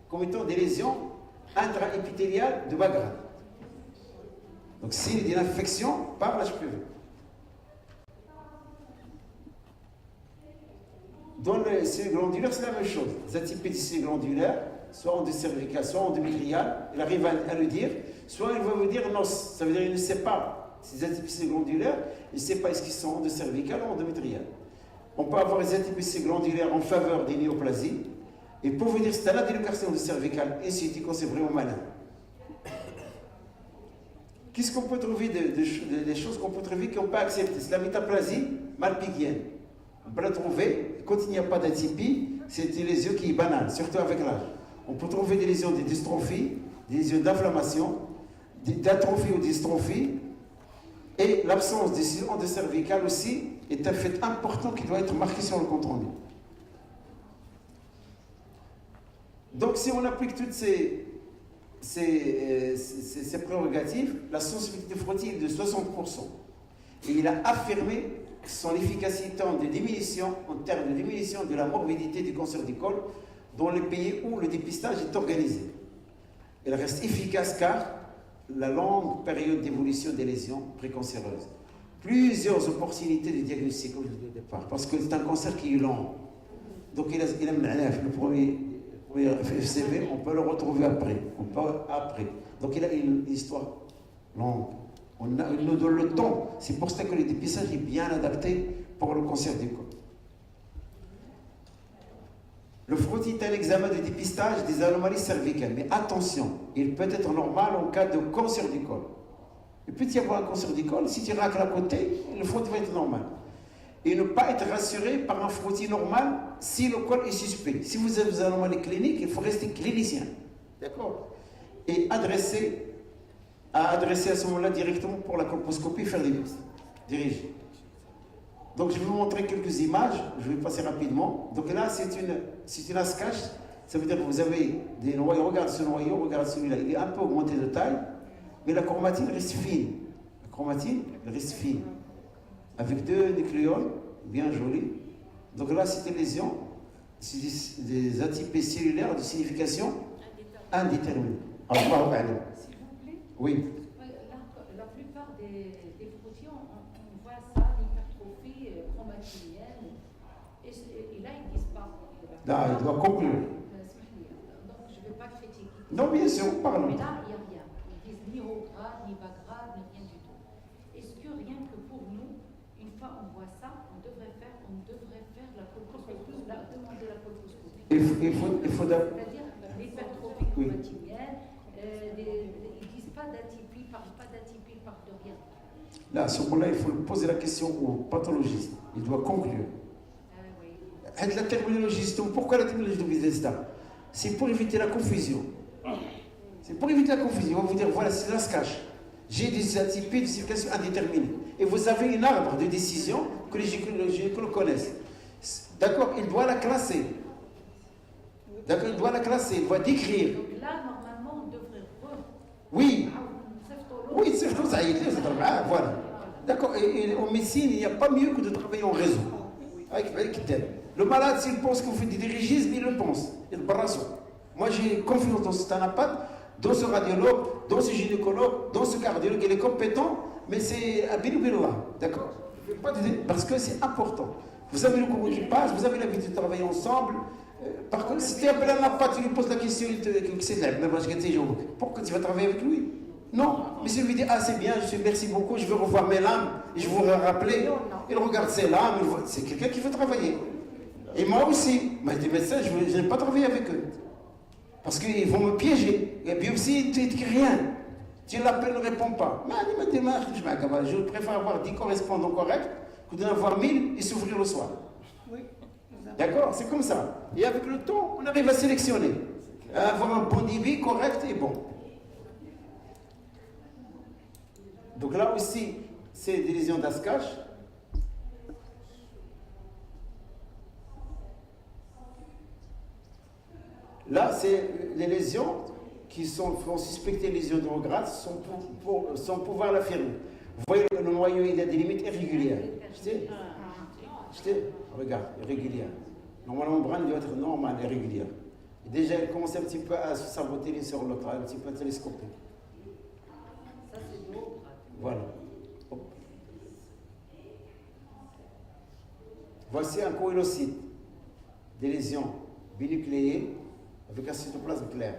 comme étant des lésions intraépithéliales de bas grade. Donc, signe d'une infection par l'HPV. Dans les cellules glandulaires, c'est la même chose. Les atypies des cellules glandulaires, soit endocervicales, soit endométriales, il arrive à le dire, soit il va vous dire non, ça veut dire qu'il ne sait pas. Ces atypies glandulaires, il ne sait pas est-ce qu'ils sont endocervicales ou endométriales. On peut avoir des atypies glandulaires en faveur des néoplasies, et pour vous dire c'est un adénocarcinome endocervical, et c'est quand c'est vraiment malin. Qu'est-ce qu'on peut trouver des choses qu'on peut trouver qu'on peut accepter? C'est la métaplasie malpighienne. On peut la trouver, quand il n'y a pas d'atypie, c'est une lésion qui est banale, surtout avec l'âge. On peut trouver des lésions de dystrophie, des lésions d'inflammation, d'atrophie ou dystrophie, et l'absence des cellules endocervicales aussi est un fait important qui doit être marqué sur le compte rendu. Donc si on applique toutes ces prérogatives, la sensibilité frottis est de 60%. Et il a affirmé son efficacité en termes de diminution de la morbidité du cancer du col dans les pays où le dépistage est organisé. Elle reste efficace car la longue période d'évolution des lésions précancéreuses. Plusieurs opportunités de diagnostic au départ, parce que c'est un cancer qui est lent. Donc il a le premier FCV, on peut le retrouver après. Donc il a une histoire longue. Il nous donne le temps. C'est pour ça que le dépistage est bien adapté pour le cancer du col. Le frottis est un examen de dépistage des anomalies cervicales. Mais attention, il peut être normal en cas de cancer du col. Il peut y avoir un cancer du col, si tu racles à côté, le frottis va être normal. Et ne pas être rassuré par un frottis normal si le col est suspect. Si vous avez des anomalies cliniques, il faut rester clinicien. D'accord? Et adresser à ce moment-là directement pour la colposcopie, faire des listes. Diriger. Donc je vais vous montrer quelques images, je vais passer rapidement. Donc là, c'est une ascache, ça veut dire que vous avez des noyaux, regarde ce noyau, regarde celui-là, il est un peu augmenté de taille, mais la chromatine reste fine. La chromatine reste fine, avec deux nucléoles, bien jolis. Donc là, c'est une lésion, c'est des atypies cellulaires de signification indéterminée. Alors, S'il vous plaît. oui. La plupart des frottis, on voit ça, l'hypertrophie chromatinienne. Et là, ils disent pas. Là, il doit conclure. Donc, je ne vais pas critiquer. Non, bien sûr, parlons. Mais là, il n'y a rien. Ils disent ni haut grade, ni bas grade, ni rien du tout. Est-ce que rien que pour nous, une fois on voit ça, on devrait faire la colposcopie, demander la colposcopie? Il faut C'est-à-dire l'hypertrophie chromatinienne, ils disent pas d'atypie, ils parlent pas d'atypie, ils parlent de rien. Là, à ce moment-là, il faut poser la question au pathologiste. Il doit conclure. Oui. La terminologie, pourquoi la terminologie de Bethesda? C'est pour éviter la confusion. C'est pour éviter la confusion. On va vous dire, voilà, c'est là se cache. J'ai des atypies de circulation indéterminée. Et vous avez un arbre de décision que les gynécologues connaissent. D'accord, il doit la classer. D'accord, il doit la classer, il doit décrire. Donc là, normalement, on devrait Oui. Oui, c'est ça, voilà. D'accord, et en médecine, il n'y a pas mieux que de travailler en réseau. Avec tel. Le malade, s'il pense que vous faites du dirigisme, il le pense. Il brasse. Moi, j'ai confiance dans ce tanapathe, dans ce radiologue, dans ce gynécologue, dans ce cardiologue. Il est compétent, mais c'est à billah. D'accord? Parce que c'est important. Vous avez le cours qui passe, vous avez l'habitude de travailler ensemble. Par contre, si tu appelles un appareil, tu lui poses la question, il te dit, pourquoi tu vas travailler avec lui? Non, mais si lui dit, ah c'est bien, merci beaucoup, je veux revoir mes lames, et je vous rappeler, il regarde ses lames, c'est quelqu'un qui veut travailler. Et moi aussi, moi des médecins, je n'aime pas travailler avec eux. Parce qu'ils vont me piéger. Et puis aussi, tu ne dis rien. Tu l'appelles, ne répond pas. Je préfère avoir 10 correspondants corrects que d'en avoir 1000 et s'ouvrir le soir. D'accord? C'est comme ça. Et avec le temps, on arrive à sélectionner. À avoir un bon débit correct et bon. Donc là aussi, c'est des lésions d'Ascash. Là, c'est les lésions qui sont suspectées lésions de haut grade sans pouvoir l'affirmer. Vous voyez, le noyau, il a des limites irrégulières. Regarde, irrégulière. Normalement, le membrane doit être normal, irrégulière. Et déjà, elle commence un petit peu à se saboter sur l'autre, un petit peu à télescoper. Ça, c'est de haut grade. Voilà. Hop. Voici un coïlocyte, des lésions binucléées avec un cytoplasme clair.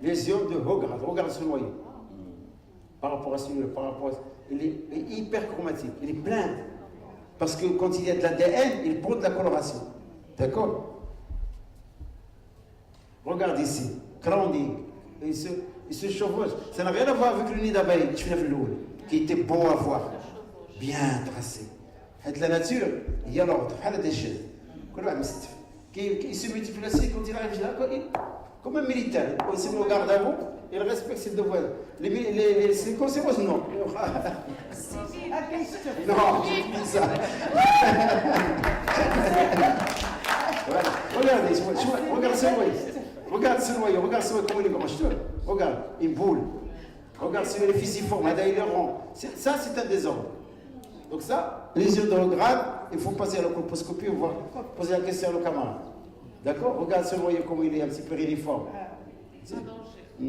Lésion de haut grade. Regarde ce noyau. Par rapport à celui-là, il est hyper chromatique, il est plein. Parce que quand il y a de l'ADN, il prend de la coloration. D'accord? Regarde ici, crowning, il se chevauche. Ça n'a rien à voir avec le nid d'abeille, qui était beau à voir, bien tracé. Avec la nature, il y a l'ordre, il y a des choses. Il se multiplie aussi quand il arrive là, comme un militaire. Il se regarde avant, il respecte ses devoirs. Les conséquences, non. Non, je dis ça. Voilà. Regardez, regarde ce noyau. Regarde ce noyau, regarde ce noyau, comment il est comme un regarde, une boule. Regarde ce les fusiformes, il est rond. Ça, c'est un désordre. Donc ça, les yeux de haut grade, il faut passer à la colposcopie, on va poser la question à nos camarades. D'accord? Regarde ce noyau, comment il est un petit peu réuniforme.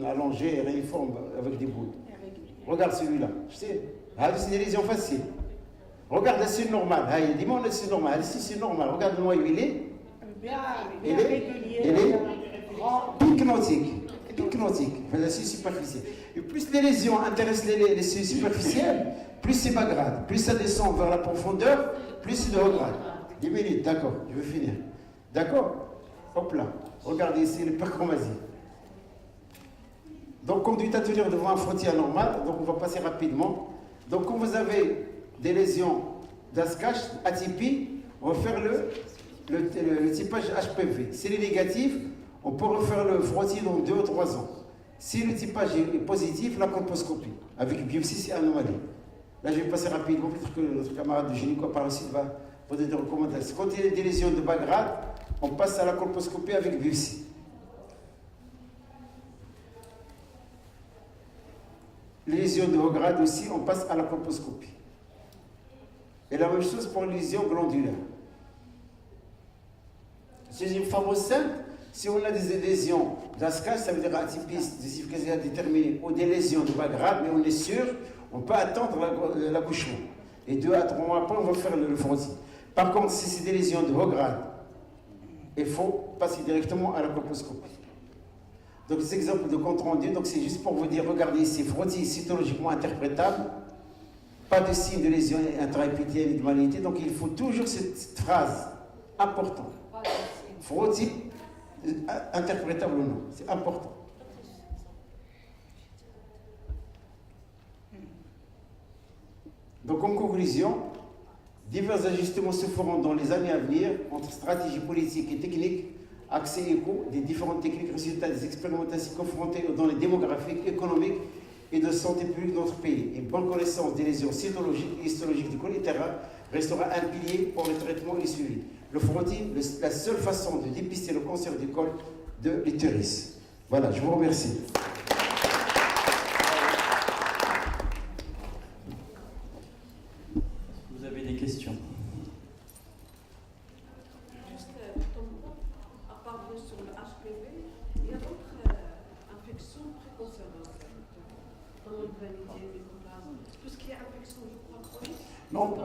Allongé, réuniforme, avec des boules. Regarde celui-là. Je sais, c'est des lésions faciles. Regarde la suite normale. Dis-moi la suite normale. Ici, c'est normal. Regarde le noyau, il est pycnotique. Pycnotique. La suite superficielle. Et plus les lésions intéressent les suies superficielles, plus c'est bas grade. Plus ça descend vers la profondeur, plus c'est de haut grade. 10 minutes, d'accord, je vais finir. D'accord? Hop là. Regardez ici l'hyperchromasie. Donc, conduite à tenir devant un frottis anormal, donc on va passer rapidement. Donc, quand vous avez des lésions d'Ascash, atypie, on va faire le typage HPV. Si il est négatif, on peut refaire le frottis dans 2 ou 3 ans. Si le typage est positif, la colposcopie, avec biopsie et anomalie. Là, je vais passer rapidement, peut-être que notre camarade de gynéco par ici va vous donner des recommandations. Quand il y a des lésions de bas grade, on passe à la colposcopie avec biopsie. Les lésions de haut grade aussi, on passe à la colposcopie. Et la même chose pour les lésions glandulaires. Chez une femme enceinte, si on a des lésions d'Ascash, ça veut dire atypie, des déterminées, ou des lésions de bas grade, mais on est sûr, on peut attendre l'accouchement. Et 2 à 3 mois après, on va faire le frottis. Par contre, si c'est des lésions de haut grade, il faut passer directement à la colposcopie. Donc, ces exemples de compte rendu, donc c'est juste pour vous dire, regardez ici, frottis cytologiquement interprétable, pas de signe de lésion intraépithéliale et de malignité, donc il faut toujours cette phrase importante. Frottis interprétable ou non, c'est important. Donc, en conclusion, divers ajustements se feront dans les années à venir entre stratégie politique et technique, accès éco des différentes techniques, résultats des expérimentations confrontées aux données démographiques, économiques et de santé publique de notre pays. Une bonne connaissance des lésions cytologiques et histologiques du col utérin restera un pilier pour le traitement et le suivi. Le frottis, la seule façon de dépister le cancer du col de l'utérus. Voilà, je vous remercie. Vous avez des questions? Juste, à part sur le HPV, il y a d'autres infections préconcernées. Tout ce qui est infection, je crois, chronique. Non,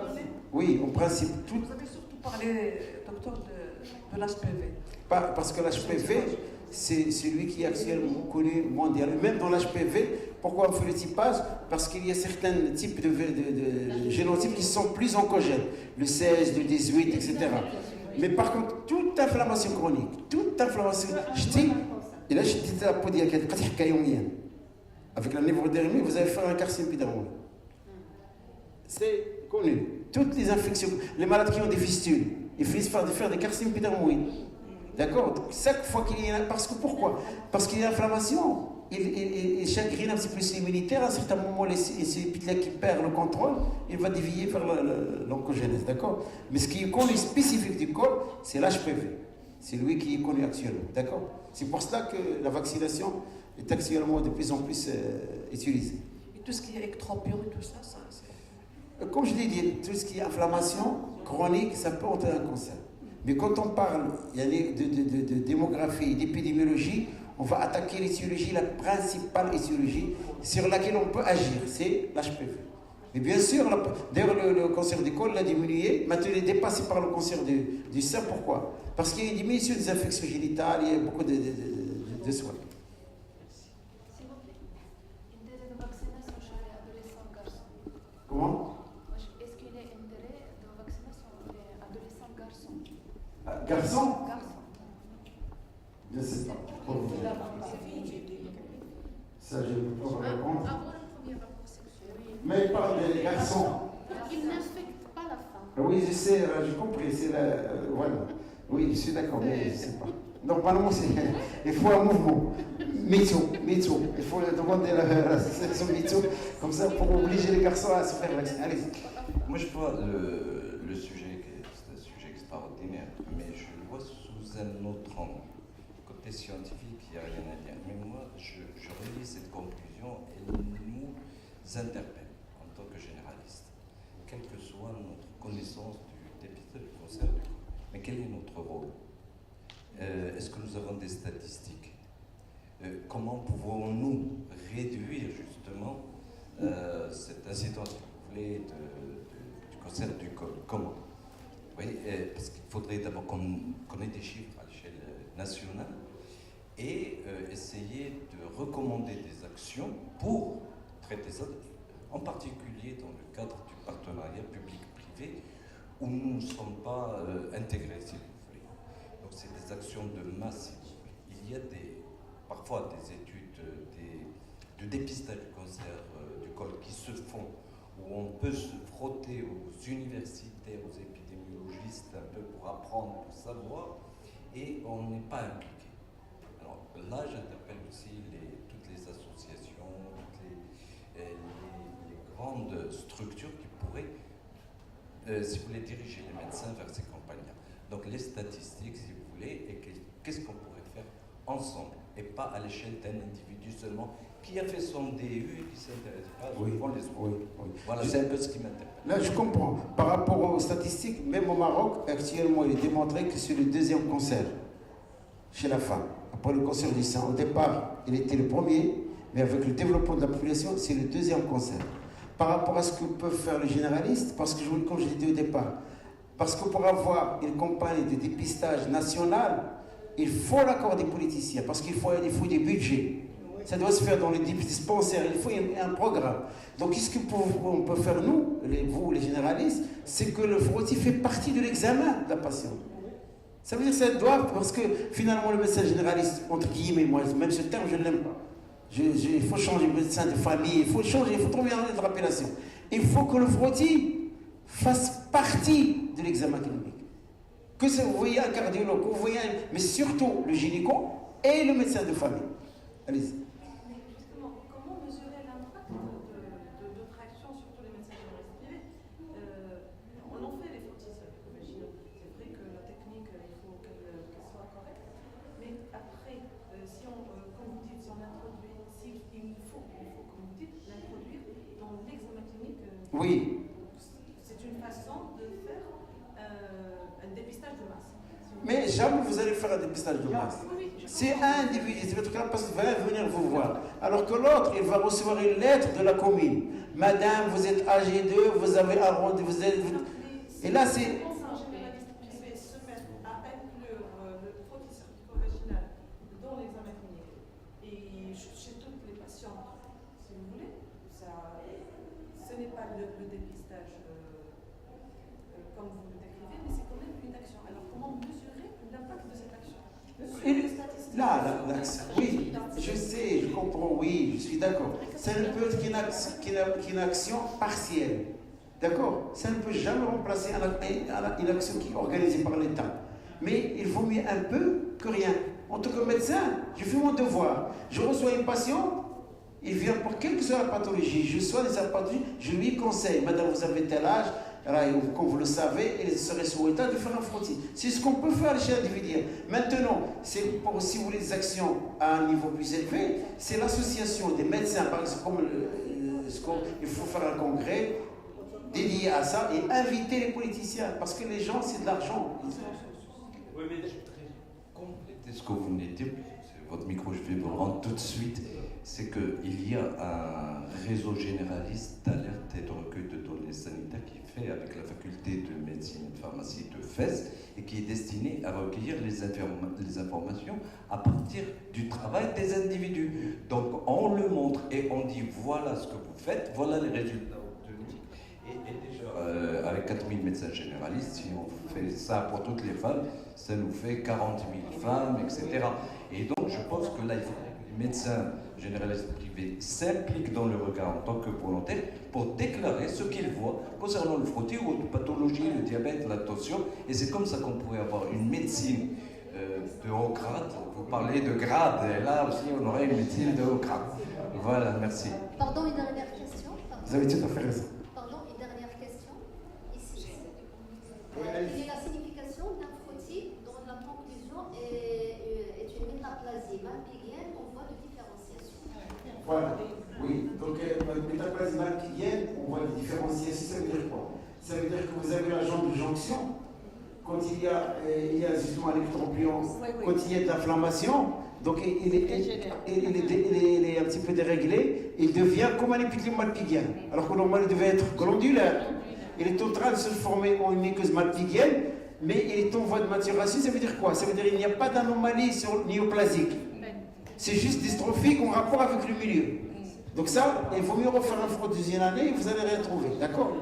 oui, en principe, tout. Vous avez surtout parlé, docteur, de l'HPV. Parce que l'HPV, c'est celui qui est actuellement connu mondialement. Même dans l'HPV, pourquoi on fait le typage? Parce qu'il y a certains types de génotypes qui sont plus oncogènes. Le 16, le 18, etc. Mais par contre, toute inflammation chronique, toute inflammation... Et là, je dis la peau avec la névrodermie, vous allez faire un carcinome épidermoïde. C'est connu. Toutes les infections, les malades qui ont des fistules, ils finissent par faire des carcinomes épidermoïdes. D'accord? Chaque fois qu'il y a... Parce que pourquoi? Parce qu'il y a l'inflammation. Il chagrine un petit peu l'immunitaire. À un certain moment, ces épithèles qui perdent le contrôle, il va dévier vers l'oncogénèse. D'accord? Mais ce qui est connu spécifique du col, c'est l'HPV. C'est lui qui est connu actuellement. D'accord? C'est pour cela que la vaccination est actuellement de plus en plus utilisée. Et tout ce qui est ectropure et tout ça, c'est... Comme je l'ai dit, tout ce qui est inflammation chronique, ça peut entraîner un cancer. Mais quand on parle de démographie, d'épidémiologie, on va attaquer l'étiologie, la principale étiologie sur laquelle on peut agir, c'est l'HPV. Mais bien sûr, d'ailleurs le cancer du col l'a diminué, maintenant il est dépassé par le cancer du sein. Pourquoi? Parce qu'il y a une diminution des infections génitales, il y a beaucoup de soins. S'il vous plaît, intérêt de vaccination chez les adolescents garçons. Comment? Est-ce qu'il y a intérêt de vaccination les adolescents garçons? Garçons? Garçons. Je ne sais pas. Ça, je ne peux pas répondre. Avant le premier rapport sexuel. Mais il parle des garçons. Il n'infecte pas la femme. Oui, je sais, j'ai compris. C'est voilà. Oui, je suis d'accord, mais je ne sais pas. Normalement, il faut un mouvement. MeToo. Il faut demander la section MeToo, comme ça, pour obliger les garçons à se faire vacciner. Allez. Moi, je vois le sujet, c'est un sujet extraordinaire, mais je le vois sous un autre angle. Côté scientifique, il n'y a rien à dire. Mais moi, je relis cette conclusion et nous interpelle en tant que généraliste, quelle que soit notre connaissance du dépistage du cancer du col. Mais quel est notre rôle? Est-ce que nous avons des statistiques? Comment pouvons-nous réduire justement cette incidence, si vous voulez, du cancer du col? Comment? Oui, parce qu'il faudrait d'abord qu'on ait des chiffres à l'échelle nationale et essayer de recommander des actions pour traiter ça, en particulier dans le cadre du partenariat public-privé où nous ne sommes pas intégrés, si vous voulez. Donc c'est des actions de masse, si vous voulez. Il y a parfois des études de dépistage du cancer du col qui se font, où on peut se frotter aux universitaires, aux épidémiologistes un peu pour apprendre, pour savoir, et on n'est pas impliqué. Alors là, j'interpelle aussi toutes les associations, toutes les grandes structures qui pourraient, si vous voulez, diriger les médecins vers ces campagnes-là. Donc les statistiques, si vous voulez, et qu'est-ce qu'on pourrait faire ensemble, et pas à l'échelle d'un individu seulement qui a fait son DU et qui ne s'intéresse pas aux les autres. Oui. Voilà, c'est un peu ce qui m'intéresse. Là, je comprends. Par rapport aux statistiques, même au Maroc, actuellement, il est démontré que c'est le deuxième cancer chez la femme. Après le cancer du sein. Au départ, il était le premier, mais avec le développement de la population, c'est le deuxième cancer. Par rapport à ce que peuvent faire les généralistes, parce que, comme je l'ai dit au départ, Parce que pour avoir une campagne de dépistage nationale, il faut l'accord des politiciens, parce qu'il faut des budgets. Ça doit se faire dans les dispensaires, il faut un programme. Donc, ce qu'on peut faire, nous, vous, les généralistes, c'est que le frottis fait partie de l'examen de la patiente. Ça veut dire que ça doit, parce que finalement, le médecin généraliste, entre guillemets, moi, même ce terme, je ne l'aime pas. Il faut changer le médecin de famille, il faut changer, il faut trouver une autre appellation. Il faut que le frottis fasse partie de l'examen clinique. Que vous voyez un cardiologue, que vous voyez mais surtout le gynéco et le médecin de famille. Allez-y. Comment mesurer l'impact de notre action, surtout les médecins généralistes privés? On en fait les frottis vaginaux. C'est vrai que la technique, il faut qu'elle soit correcte. Mais après, si on, comme vous dites, si on introduit, il faut, comme vous dites, l'introduire dans l'examen clinique. Oui. C'est une façon de faire un dépistage de masse. Mais jamais vous allez faire un dépistage de masse. C'est un individu, c'est votre parce qu'il va venir vous voir. Alors que l'autre, il va recevoir une lettre de la commune. Madame, vous êtes âgée 2, vous avez un rendez-vous. Et là, c'est. Un généraliste privé se met à inclure le frottis cervico-vaginal dans l'examen clinique et chez toutes les patientes, si vous voulez, ce n'est pas le dépistage comme vous le décrivez, mais c'est quand même une action. Alors, comment mesurer l'impact de cette action? Oui, je sais, je comprends, oui, je suis d'accord. Ça ne peut être qu'une action partielle. D'accord? Ça ne peut jamais remplacer une action qui est organisée par l'État. Mais il vaut mieux un peu que rien. En tant que médecin, je fais mon devoir. Je reçois une patiente, il vient pour quelle que soit la pathologie. Je soigne sa pathologie, je lui conseille. Madame, vous avez tel âge. Comme vous le savez, il serait souhaitable de faire un frottis. C'est ce qu'on peut faire à l'échelle individuelle. Maintenant, c'est pour, si vous voulez, des actions à un niveau plus élevé, c'est l'association des médecins, par exemple, il faut faire un congrès dédié à ça et inviter les politiciens, parce que les gens, c'est de l'argent. Oui, mais je voudrais compléter ce que vous venez de dire. Votre micro, je vais vous le rendre tout de suite. C'est qu'il y a un réseau généraliste d'alerte et de recueil de données sanitaires qui est fait avec la faculté de médecine et de pharmacie de Fès et qui est destiné à recueillir les informations à partir du travail des individus. Donc on le montre et on dit voilà ce que vous faites, voilà les résultats obtenus. Et déjà, avec 4000 médecins généralistes, si on fait ça pour toutes les femmes, ça nous fait 40 000 femmes, etc. Et donc je pense que là, il faut que les médecins généralistes privés s'impliquent dans le regard en tant que volontaires pour déclarer ce qu'ils voient concernant le frottis ou autre pathologie, le diabète, la tension. Et c'est comme ça qu'on pourrait avoir une médecine de haut grade. Vous parlez de grade, et là aussi on aurait une médecine de haut grade. Voilà, merci. Pardon, une dernière question. Vous avez tout à fait raison. Pardon, une dernière question. Ici. Quelle est la signification d'un frottis dont la conclusion est une métaplasie malpighienne en voie de différenciation? Voilà, oui. Donc, métaplasie malpighienne, on voit des différenciations, ça veut dire quoi? Ça veut dire que vous avez la jambe de jonction, quand il y a justement l'électroplion, quand il y a de l'inflammation, donc il est un petit peu déréglé, il devient comme un épithélium malpigien, alors que normalement il devait être glandulaire. Il est en train de se former en une muqueuse malpighienne, mais il est en voie de maturation. Ça veut dire quoi? Ça veut dire qu'il n'y a pas d'anomalie néoplasique. C'est juste dystrophique en rapport avec le milieu. Donc ça, il vaut mieux refaire un frottis une année et vous allez rien trouver. D'accord?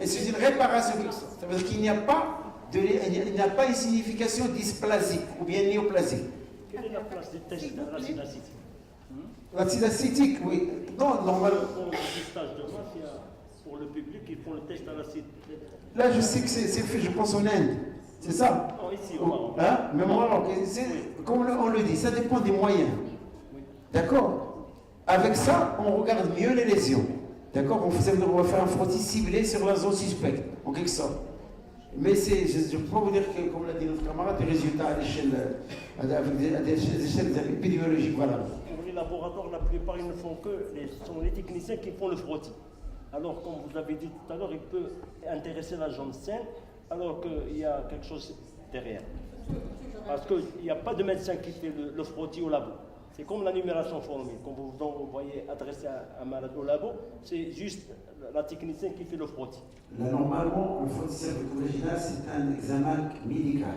Et c'est une réparation. Ça veut dire qu'il n'y a pas une signification dysplasique ou bien néoplasique. Quelle est la place des tests de l'acide acétique? L'acide acétique, oui. Non, normalement. Pour le dépistage de masse, il y a pour le public, ils font le test à l'acide. Là, je sais que c'est fait, je pense, en Inde. C'est ça? Non, ici, au Maroc. Hein? Mais au Maroc, comme on le dit, ça dépend des moyens. D'accord? Avec ça, on regarde mieux les lésions. D'accord? On va faire un frottis ciblé sur la zone suspecte, en quelque sorte. Mais je peux vous dire que, comme l'a dit notre camarade, des résultats à l'échelle épidémiologiques. Voilà. Pour les laboratoires, la plupart, ils ne font que, ce sont les techniciens qui font le frottis. Alors, comme vous avez dit tout à l'heure, il peut intéresser la jambe saine, alors qu'il y a quelque chose derrière. Parce qu'il n'y a pas de médecin qui fait le frottis au labo. C'est comme la numération formelle. Quand vous envoyez adresser un malade au labo, c'est juste la technicienne qui fait le frottis. Là, normalement, le frottis cervico-vaginal, c'est un examen médical.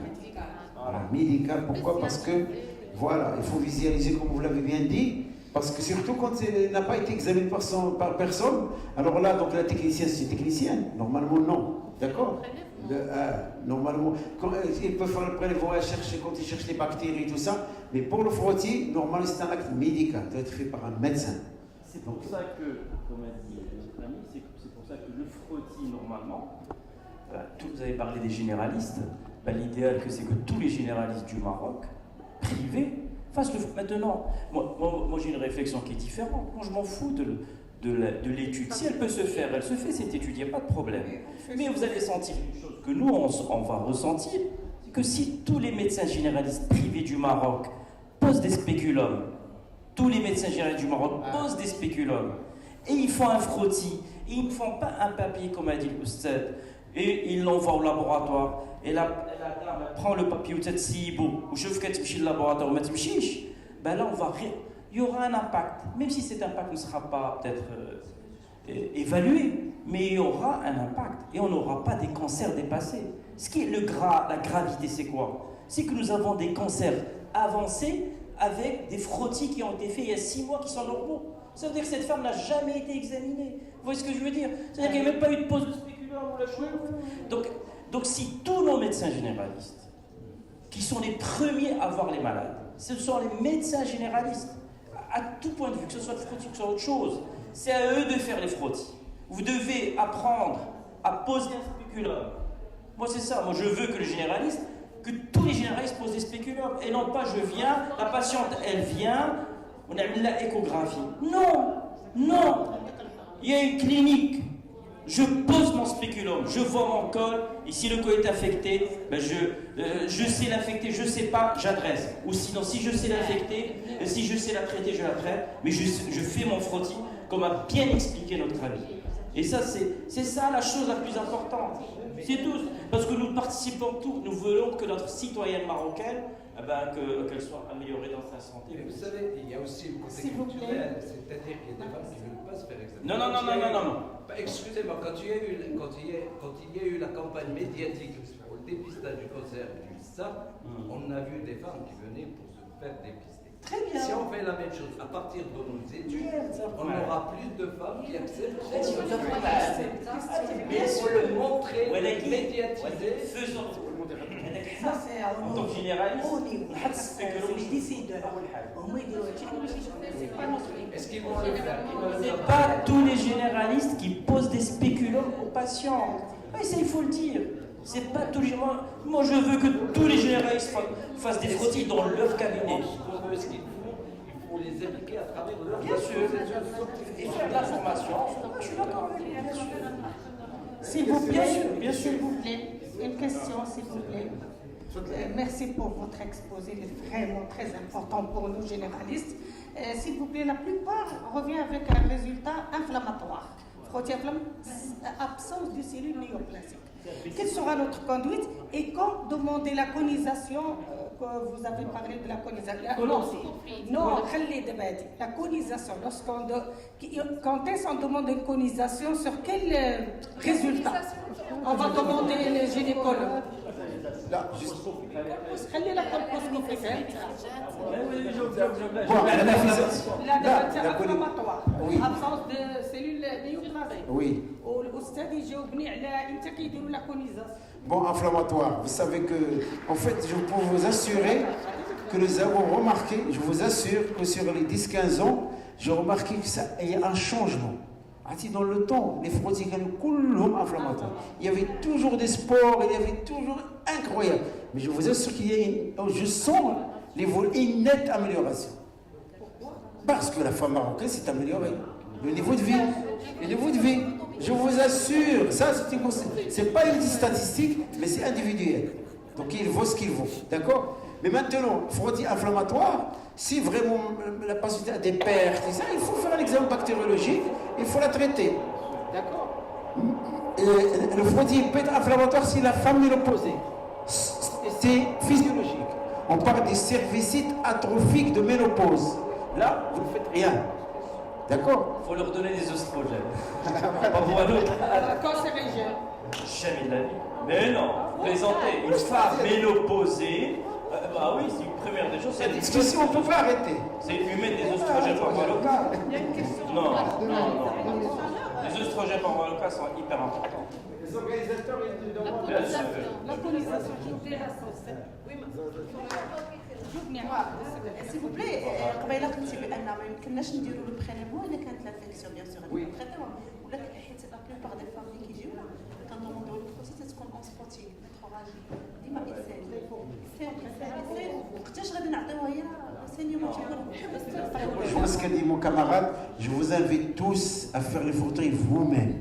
Voilà, médical. Pourquoi? Parce que, voilà, il faut visualiser, comme vous l'avez bien dit, parce que surtout quand il n'a pas été examiné par personne, alors là, donc la technicienne, c'est technicienne. Normalement, non. D'accord? Normalement, ils peuvent faire le prélèvement à chercher quand ils cherchent les bactéries et tout ça, mais pour le frottis, normalement, c'est un acte médical, doit être fait par un médecin. C'est pour ça que, comme a dit notre ami, c'est pour ça que le frottis, normalement, vous avez parlé des généralistes, l'idéal c'est que tous les généralistes du Maroc, privés, fassent le frottis. Maintenant, moi j'ai une réflexion qui est différente. Moi je m'en fous de l'étude. Si elle peut se faire, elle se fait cette étude, il n'y a pas de problème. Mais vous allez sentir une chose que nous on va ressentir, c'est que si tous les médecins généralistes privés du Maroc posent des spéculums, tous les médecins généralistes du Maroc posent des spéculums, et ils font un frottis, et ils ne font pas un papier comme a dit le Oustad, et ils l'envoient au laboratoire, et la dame prend le papier ou si beau, ou je veux que tu le laboratoire, ben là il y aura un impact, même si cet impact ne sera pas peut-être évalué, mais il y aura un impact, et on n'aura pas des cancers dépassés. Ce qui est la gravité, c'est quoi? C'est que nous avons des cancers avancés avec des frottis qui ont été faits il y a 6 mois qui sont normaux. Ça veut dire que cette femme n'a jamais été examinée. Vous voyez ce que je veux dire? C'est-à-dire qu'il n'y a même pas eu de pose de spéculum ou la chose. Donc si tous nos médecins généralistes, qui sont les premiers à voir les malades, ce sont les médecins généralistes, à tout point de vue, que ce soit le frottis, que ce soit autre chose, c'est à eux de faire les frottis. Vous devez apprendre à poser un spéculum. Moi c'est ça, moi je veux que le généraliste, que tous les généralistes posent des spéculums, et non pas je viens, la patiente elle vient, on a mis la échographie. Non, il y a une clinique, je pose mon spéculum, je vois mon col, et si le col est affecté, ben je sais l'affecter, je ne sais pas, j'adresse. Ou sinon, si je sais l'affecter, si je sais la traiter, je la traite, mais je fais mon frottis, comme a bien expliqué notre ami. Et ça, c'est ça la chose la plus importante. C'est tout. Parce que nous participons tous, nous voulons que notre citoyenne marocaine, qu'elle soit améliorée dans sa santé. Mais vous savez, il y a aussi le côté culturel, c'est-à-dire qu'il y a des femmes qui ne veulent pas se faire examiner. Non. Excusez-moi, quand il y a eu la campagne médiatique pour le dépistage du cancer du sein, on a vu des femmes qui venaient pour se faire dépister. Très bien. Si on fait la même chose à partir de nos études, on aura plus de femmes qui acceptent. Mais il faut le montrer, le médiatiser. Faisons. Ça, c'est en tant que généraliste, est-ce qu'ils vont le faire? c'est pas tous les généralistes qui posent des spéculums aux patients. Oui, ça il faut le dire. C'est pas tous les moi je veux que tous les généralistes fassent des frottis dans leur cabinet. Ce qu'il faut les éduquer à travers leur. Bien sûr. Et faire de la formation. Je suis d'accord avec vous, bien sûr. S'il vous plaît, bien sûr. S'il vous plaît, une question, s'il vous plaît. Merci pour votre exposé, il est vraiment très important pour nous généralistes. S'il vous plaît, la plupart revient avec un résultat inflammatoire. Frottis absence de cellules néoplasiques. Quelle sera notre conduite et quand demander la conisation, que vous avez parlé de la conisation. Non, la conisation, quand est-ce qu'on demande une conisation, sur quel résultat? On va demander les gynécologues. Là, juste. خلينا colposcopie inflammatoire, absence de cellules néoplasiques. Oui. والأستاذ يجاوبني على إمتى كيديروا la conisation. Bon, inflammatoire, vous savez que, en fait, je peux vous assurer que nous avons remarqué, je vous assure que sur les 10-15 ans, j'ai remarqué qu'il y a un changement. Dans le temps, les frottis inflammatoires. Il y avait toujours des sports, il y avait toujours incroyable. Mais je vous assure qu'il y a je sens une nette amélioration. Parce que la femme marocaine s'est améliorée. Le niveau de vie. Je vous assure, ça c'est pas une statistique, mais c'est individuel. Donc il vaut ce qu'il vaut, d'accord? Mais maintenant, frottis inflammatoire, si vraiment la patiente a des pertes, il faut faire un examen bactériologique, il faut la traiter, d'accord? Le frottis peut être inflammatoire si la femme est ménopausée. C'est physiologique. On parle des cervicites atrophiques de ménopause. Là, vous ne faites rien. D'accord? Il faut leur donner des oestrogènes. Pas voir l'autre. Cancérigène. Jamais de la vie. Mais non, plaisantez. Une femme ménopausée, bah oui, c'est une première des choses. Cette discussion, on ne peut pas arrêter. C'est lui mettre des oestrogènes par voie locale. Il y a une question. Non. Les oestrogènes par voie locale sont hyper importants. Les organisateurs, ils demandent. Bien sûr. La colonisation intéressante. Oui, s'il vous plaît قبيله قلتي بان ما يمكنناش نديروا لو بريليفمون الا كانت لافيكسيون بيان سور Oui. نتريتيوها ولكن حيت لا بلوبار دي فام اللي كيجيونا كنضمنوا الفروتي تتكون اونسبوتيك ميتروراجي ديما إنسان وقتاش غادي نعطيوها هي l'enseignement Je pense que dit mon camarade, je vous invite tous à faire les fauteuils vous-même.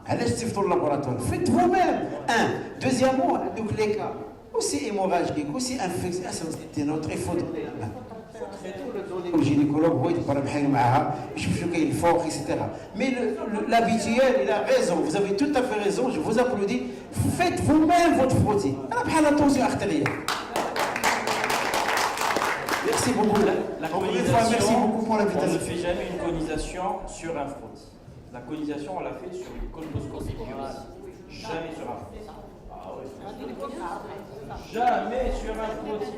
Allez, c'est le laboratoire. Faites vous-même. Un. Deuxièmement, donc les cas aussi hémorragiques, aussi infectieux, c'est notre il faut donner la main. Au gynécologue, oui, par exemple, je suis qu'il faut, etc. Mais l'habituel, il a raison. Vous avez tout à fait raison. Je vous applaudis. Faites vous-même votre frottis. Attention artérielle. Merci beaucoup. La conisation, merci beaucoup pour on l'invitation. ne fait jamais une conisation sur un frottis. La conisation, on l'a fait sur une colposcopie biopsie. Jamais sur un frottis. Ah oui. Jamais sur un frottis.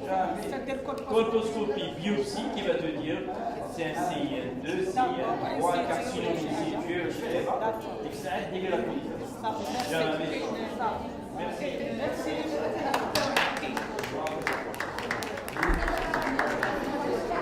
Jamais. Colposcopie biopsie qui va te dire c'est un CIN2, CIN3, carcinome insidieux, etc. Et que ça aide la conisation. Jamais.